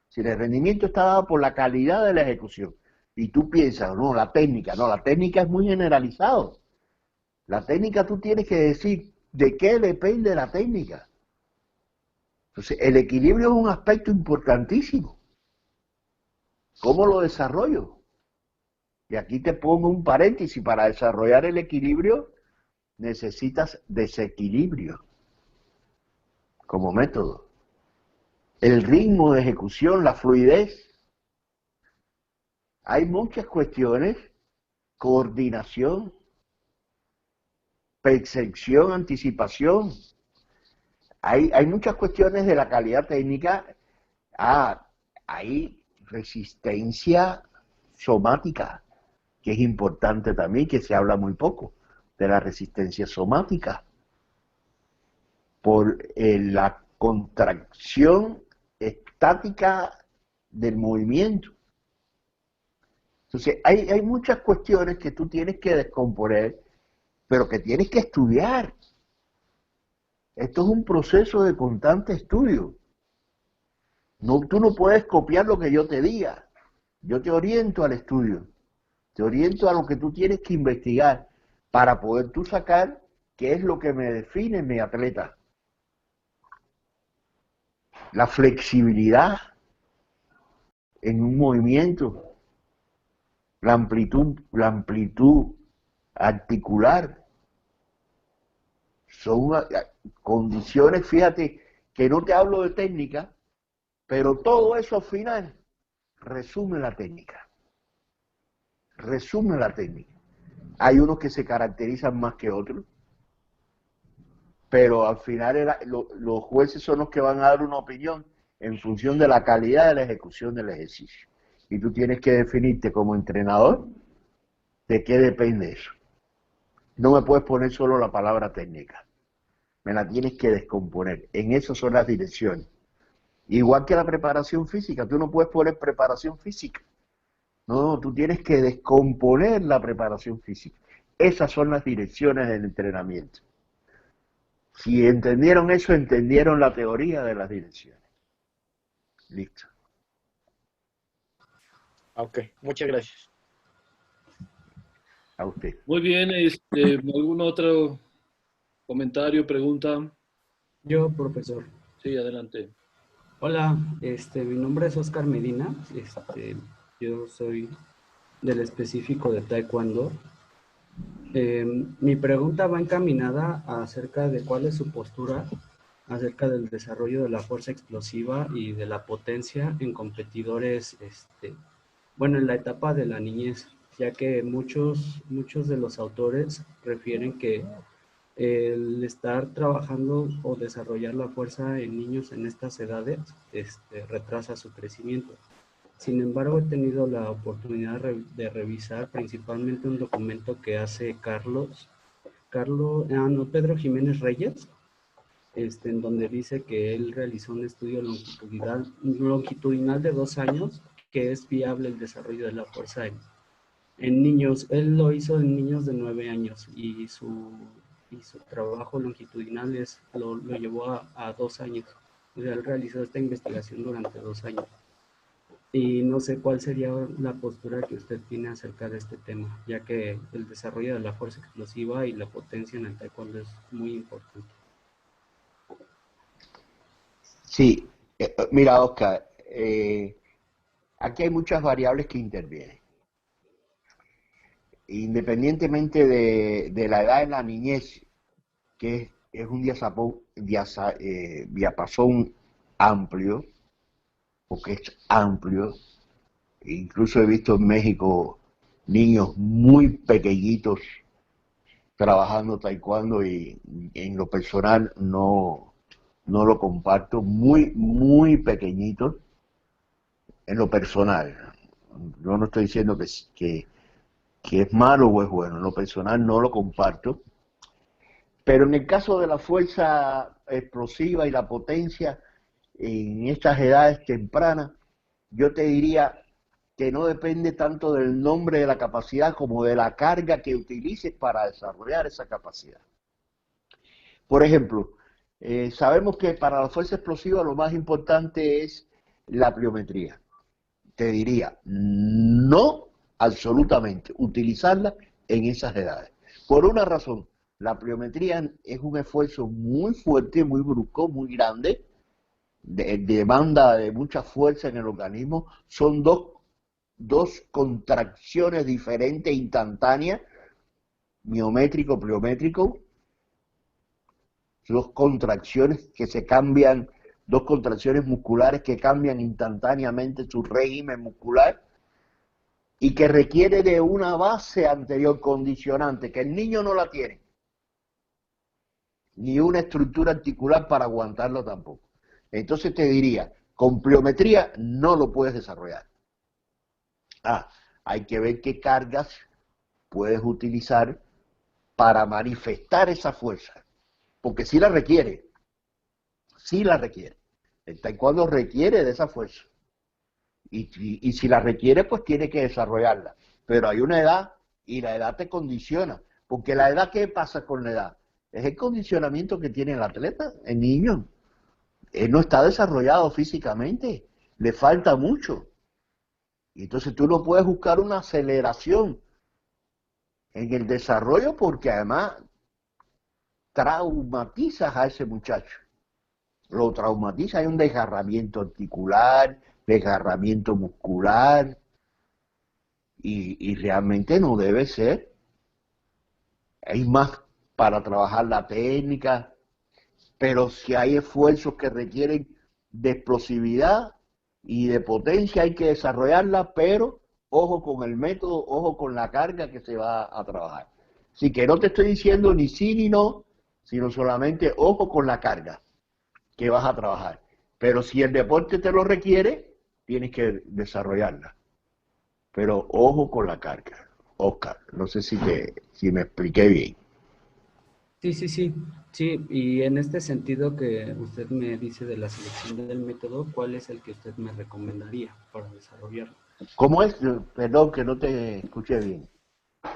Si el rendimiento está dado por la calidad de la ejecución, y tú piensas, no, la técnica es muy generalizado. La técnica tú tienes que decir de qué depende la técnica. Entonces, el equilibrio es un aspecto importantísimo. ¿Cómo lo desarrollo? Y aquí te pongo un paréntesis: para desarrollar el equilibrio necesitas desequilibrio como método. El ritmo de ejecución, la fluidez. Hay muchas cuestiones: coordinación, percepción, anticipación. Hay muchas cuestiones de la calidad técnica. Hay resistencia somática, que es importante también, que se habla muy poco de la resistencia somática, por la contracción estática del movimiento. Entonces, hay muchas cuestiones que tú tienes que descomponer, pero que tienes que estudiar. Esto es un proceso de constante estudio. No, tú no puedes copiar lo que yo te diga. Yo te oriento al estudio, te oriento a lo que tú tienes que investigar para poder tú sacar qué es lo que me define mi atleta. La flexibilidad en un movimiento, la amplitud articular, son condiciones, fíjate, que no te hablo de técnica, pero todo eso al final resume la técnica. Resume la técnica. Hay unos que se caracterizan más que otros. pero al final los jueces son los que van a dar una opinión en función de la calidad de la ejecución del ejercicio. Y tú tienes que definirte como entrenador de qué depende eso. No me puedes poner solo la palabra técnica, me la tienes que descomponer. En eso son las direcciones. Igual que la preparación física, tú no puedes poner preparación física. No, tú tienes que descomponer la preparación física. Esas son las direcciones del entrenamiento. Si entendieron eso, entendieron la teoría de las direcciones. Listo. Ok, muchas gracias. A usted. Muy bien, ¿algún otro comentario, pregunta? Yo, profesor. Sí, adelante. Hola, mi nombre es Oscar Medina. Yo soy del específico de Taekwondo. Mi pregunta va encaminada acerca de cuál es su postura acerca del desarrollo de la fuerza explosiva y de la potencia en competidores, en la etapa de la niñez, ya que muchos de los autores refieren que el estar trabajando o desarrollar la fuerza en niños en estas edades retrasa su crecimiento. Sin embargo, he tenido la oportunidad de revisar principalmente un documento que hace Pedro Jiménez Reyes, en donde dice que él realizó un estudio longitudinal de 2 años, que es viable el desarrollo de la fuerza en niños. Él lo hizo en niños de 9 años y su trabajo longitudinal lo llevó a 2 años. O sea, él realizó esta investigación durante 2 años. Y no sé cuál sería la postura que usted tiene acerca de este tema, ya que el desarrollo de la fuerza explosiva y la potencia en el taekwondo es muy importante. Sí, mira, Oscar, aquí hay muchas variables que intervienen. Independientemente de la edad en la niñez, que es un diapasón amplio, porque es amplio. Incluso he visto en México niños muy pequeñitos trabajando taekwondo y en lo personal no lo comparto, muy pequeñitos en lo personal. Yo no estoy diciendo que es malo o es bueno, en lo personal no lo comparto. Pero en el caso de la fuerza explosiva y la potencia en estas edades tempranas, yo te diría que no depende tanto del nombre de la capacidad como de la carga que utilices para desarrollar esa capacidad. Por ejemplo, sabemos que para la fuerza explosiva lo más importante es la pliometría. Te diría, no absolutamente utilizarla en esas edades. Por una razón, la pliometría es un esfuerzo muy fuerte, muy brusco, muy grande, demanda de mucha fuerza en el organismo. Son dos contracciones diferentes, instantáneas, miométrico, pliométrico, dos contracciones que se cambian, dos contracciones musculares que cambian instantáneamente su régimen muscular y que requiere de una base anterior condicionante, que el niño no la tiene, ni una estructura articular para aguantarlo tampoco. Entonces te diría, con pliometría no lo puedes desarrollar. Hay que ver qué cargas puedes utilizar para manifestar esa fuerza, porque sí la requiere, El taekwondo requiere de esa fuerza, y si la requiere, pues tiene que desarrollarla. Pero hay una edad, y la edad te condiciona, porque la edad, ¿qué pasa con la edad? Es el condicionamiento que tiene el atleta, el niño. Él no está desarrollado físicamente, le falta mucho. Y entonces tú no puedes buscar una aceleración en el desarrollo porque además traumatizas a ese muchacho. Lo traumatiza, hay un desgarramiento articular, desgarramiento muscular, y realmente no debe ser. Hay más para trabajar la técnica, pero si hay esfuerzos que requieren de explosividad y de potencia, hay que desarrollarla, pero ojo con el método, ojo con la carga que se va a trabajar. Así que no te estoy diciendo ni sí ni no, sino solamente ojo con la carga que vas a trabajar. Pero si el deporte te lo requiere, tienes que desarrollarla. Pero ojo con la carga. Oscar, no sé si me expliqué bien. Sí, sí, sí, sí, y en este sentido que usted me dice de la selección del método, ¿cuál es el que usted me recomendaría para desarrollarlo? ¿Cómo es? Perdón, que no te escuché bien. No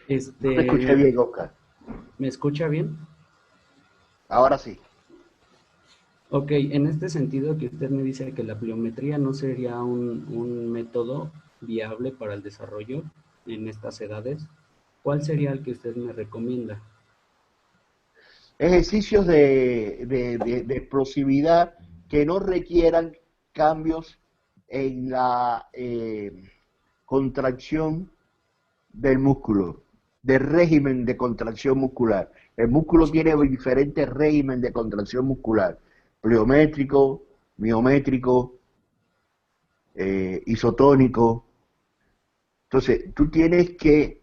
te escuché Este, bien, Oscar. ¿Me escucha bien? Ahora sí. Ok, en este sentido que usted me dice que la pliometría no sería un método viable para el desarrollo en estas edades, ¿cuál sería el que usted me recomienda? Ejercicios de explosividad que no requieran cambios en la contracción del músculo, del régimen de contracción muscular. El músculo tiene diferentes régimen de contracción muscular, pliométrico, miométrico, isotónico. Entonces, tú tienes que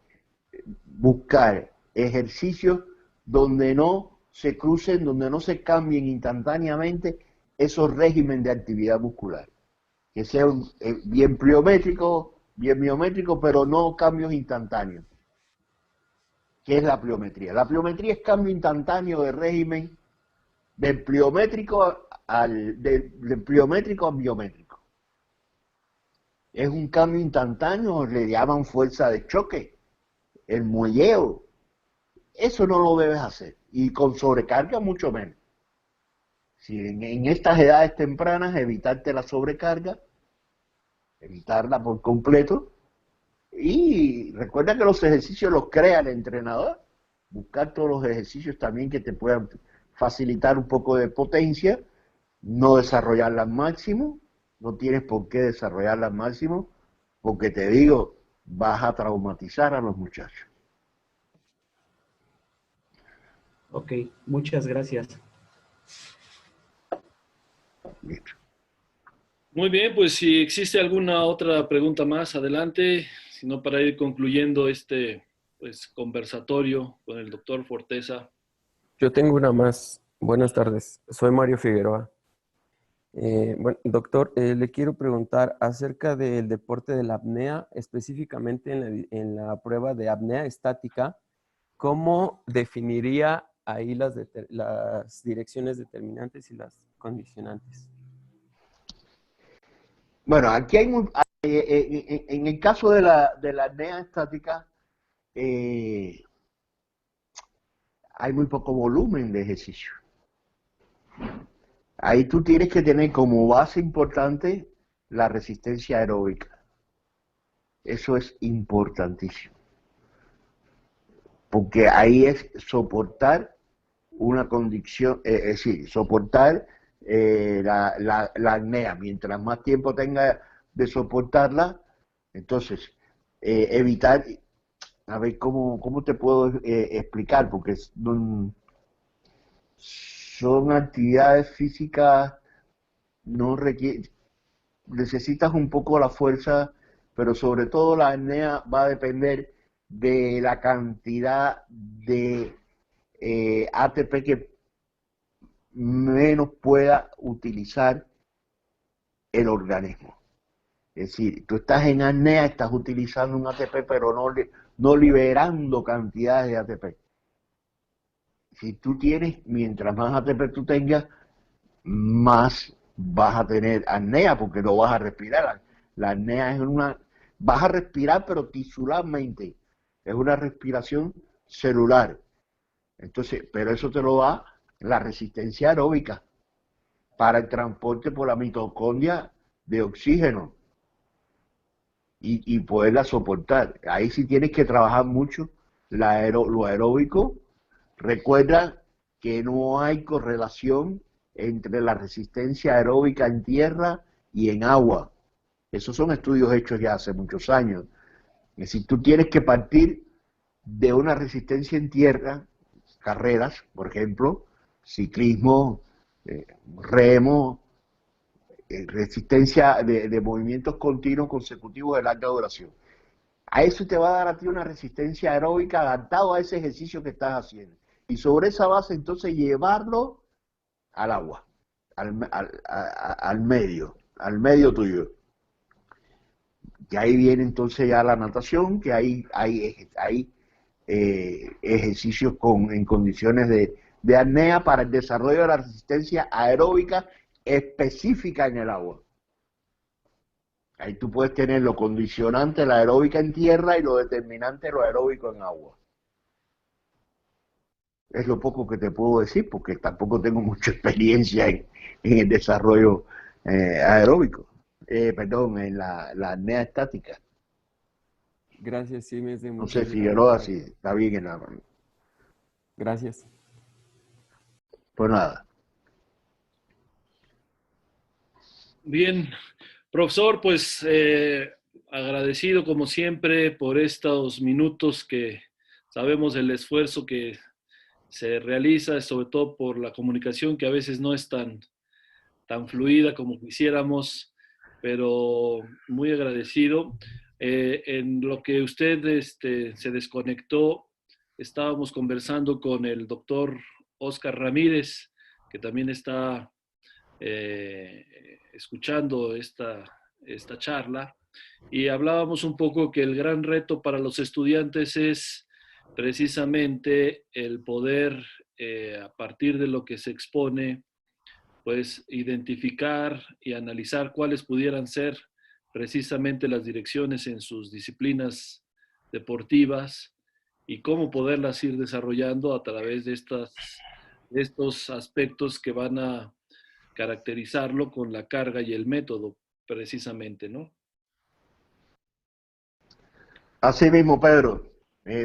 buscar ejercicios donde no se crucen, donde no se cambien instantáneamente esos regímenes de actividad muscular. Que sean bien pliométricos, bien miométricos, pero no cambios instantáneos. ¿Qué es la pliometría? La pliometría es cambio instantáneo de régimen del pliométrico del pliométrico al biométrico. Es un cambio instantáneo, le llaman fuerza de choque, el muelleo. Eso no lo debes hacer. Y con sobrecarga mucho menos. Si en estas edades tempranas, evitarte la sobrecarga, evitarla por completo. Y recuerda que los ejercicios los crea el entrenador. Buscar todos los ejercicios también que te puedan facilitar un poco de potencia, no desarrollarla al máximo, no tienes por qué desarrollarla al máximo, porque te digo, vas a traumatizar a los muchachos. Ok, muchas gracias. Listo. Muy bien, pues si existe alguna otra pregunta más, adelante, sino para ir concluyendo este pues, conversatorio con el doctor Forteza. Yo tengo una más. Buenas tardes. Soy Mario Figueroa. Bueno, doctor, le quiero preguntar acerca del deporte de la apnea, específicamente en la prueba de apnea estática. ¿Cómo definiría ahí las direcciones determinantes y las condicionantes? Bueno, aquí hay en el caso de la apnea estática, hay muy poco volumen de ejercicio. Ahí tú tienes que tener como base importante la resistencia aeróbica. Eso es importantísimo. Porque ahí es soportar una condición, es decir, soportar la apnea. Mientras más tiempo tenga de soportarla, entonces evitar, a ver cómo te puedo explicar, porque son actividades físicas, no requiere, necesitas un poco la fuerza, pero sobre todo la apnea va a depender de la cantidad de ATP que menos pueda utilizar el organismo. Es decir, tú estás en apnea, estás utilizando un ATP, pero no liberando cantidades de ATP. Si tú tienes, mientras más ATP tú tengas, más vas a tener apnea, porque no vas a respirar. La apnea es vas a respirar, pero tisularmente. Es una respiración celular. Entonces, pero eso te lo da la resistencia aeróbica para el transporte por la mitocondria de oxígeno y poderla soportar. Ahí sí tienes que trabajar mucho lo aeróbico. Recuerda que no hay correlación entre la resistencia aeróbica en tierra y en agua. Esos son estudios hechos ya hace muchos años. Es decir, tú tienes que partir de una resistencia en tierra, carreras, por ejemplo, ciclismo, remo, resistencia de movimientos continuos consecutivos de larga duración. A eso te va a dar a ti una resistencia aeróbica adaptado a ese ejercicio que estás haciendo. y sobre esa base entonces llevarlo al agua, al medio tuyo. Que ahí viene entonces ya la natación, que hay ejercicios en condiciones de apnea para el desarrollo de la resistencia aeróbica específica en el agua. Ahí tú puedes tener lo condicionante, la aeróbica en tierra, y lo determinante, lo aeróbico en agua. Es lo poco que te puedo decir, porque tampoco tengo mucha experiencia en el desarrollo aeróbico. En la apnea estática. Gracias, sí, me es de No mucha sé, ayuda. Figueroa, si está bien en la mano. Gracias. Pues nada. Bien, profesor, pues agradecido como siempre por estos minutos que sabemos el esfuerzo que se realiza, sobre todo por la comunicación que a veces no es tan fluida como quisiéramos, pero muy agradecido. En lo que usted se desconectó, estábamos conversando con el doctor Oscar Ramírez, que también está escuchando esta charla, y hablábamos un poco que el gran reto para los estudiantes es precisamente el poder, a partir de lo que se expone, pues identificar y analizar cuáles pudieran ser precisamente las direcciones en sus disciplinas deportivas y cómo poderlas ir desarrollando a través de estos aspectos que van a caracterizarlo con la carga y el método, precisamente, ¿no? Así mismo, Pedro.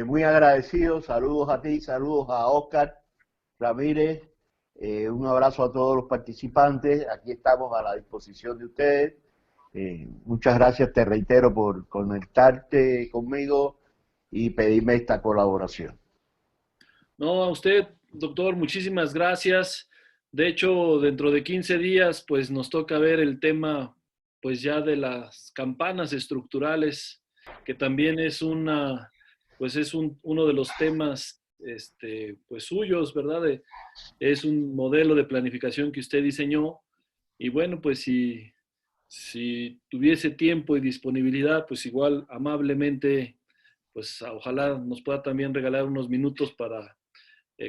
Muy agradecido. Saludos a ti, saludos a Oscar Ramírez. Un abrazo a todos los participantes. Aquí estamos a la disposición de ustedes. Muchas gracias, te reitero, por conectarte conmigo y pedirme esta colaboración. No, a usted, doctor, muchísimas gracias. De hecho, dentro de 15 días, pues nos toca ver el tema, pues ya de las campanas estructurales, que también es uno de los temas, pues suyos, ¿verdad? Es un modelo de planificación que usted diseñó. Y bueno, pues si tuviese tiempo y disponibilidad, pues igual amablemente, pues ojalá nos pueda también regalar unos minutos para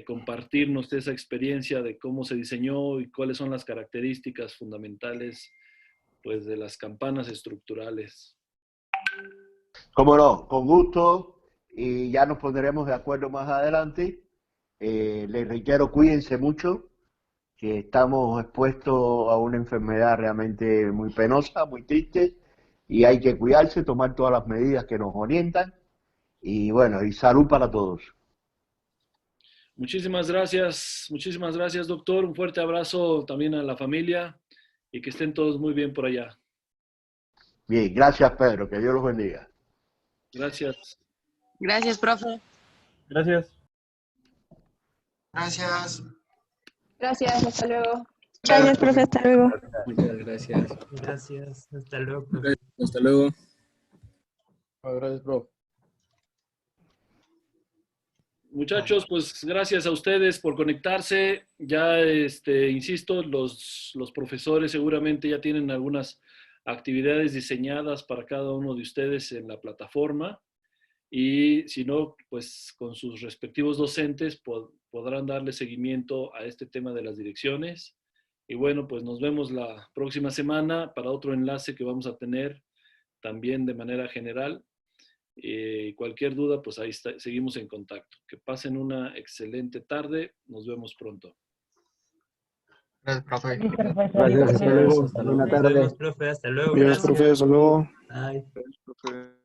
compartirnos esa experiencia de cómo se diseñó y cuáles son las características fundamentales, pues, de las campanas estructurales. Cómo no, con gusto, y ya nos pondremos de acuerdo más adelante. Les reitero, cuídense mucho, que estamos expuestos a una enfermedad realmente muy penosa, muy triste, y hay que cuidarse, tomar todas las medidas que nos orientan, y bueno, y salud para todos. Muchísimas gracias, doctor. Un fuerte abrazo también a la familia y que estén todos muy bien por allá. Bien, gracias, Pedro, que Dios los bendiga. Gracias. Gracias, profe. Gracias. Gracias. Gracias, hasta luego. Gracias, profe, hasta luego. Muchas gracias. Gracias, hasta luego, profe. Hasta luego. Gracias, profe. Muchachos, pues gracias a ustedes por conectarse. Ya, insisto, los profesores seguramente ya tienen algunas actividades diseñadas para cada uno de ustedes en la plataforma. Y si no, pues con sus respectivos docentes podrán darle seguimiento a este tema de las direcciones. Y bueno, pues nos vemos la próxima semana para otro enlace que vamos a tener también de manera general. Cualquier duda, pues ahí seguimos en contacto. Que pasen una excelente tarde. Nos vemos pronto. Gracias, profe. Gracias, hasta luego. Hasta luego. Buena Nos tarde. vemos, profe, hasta luego. Adiós, profe, hasta luego. Bye. Gracias, profe.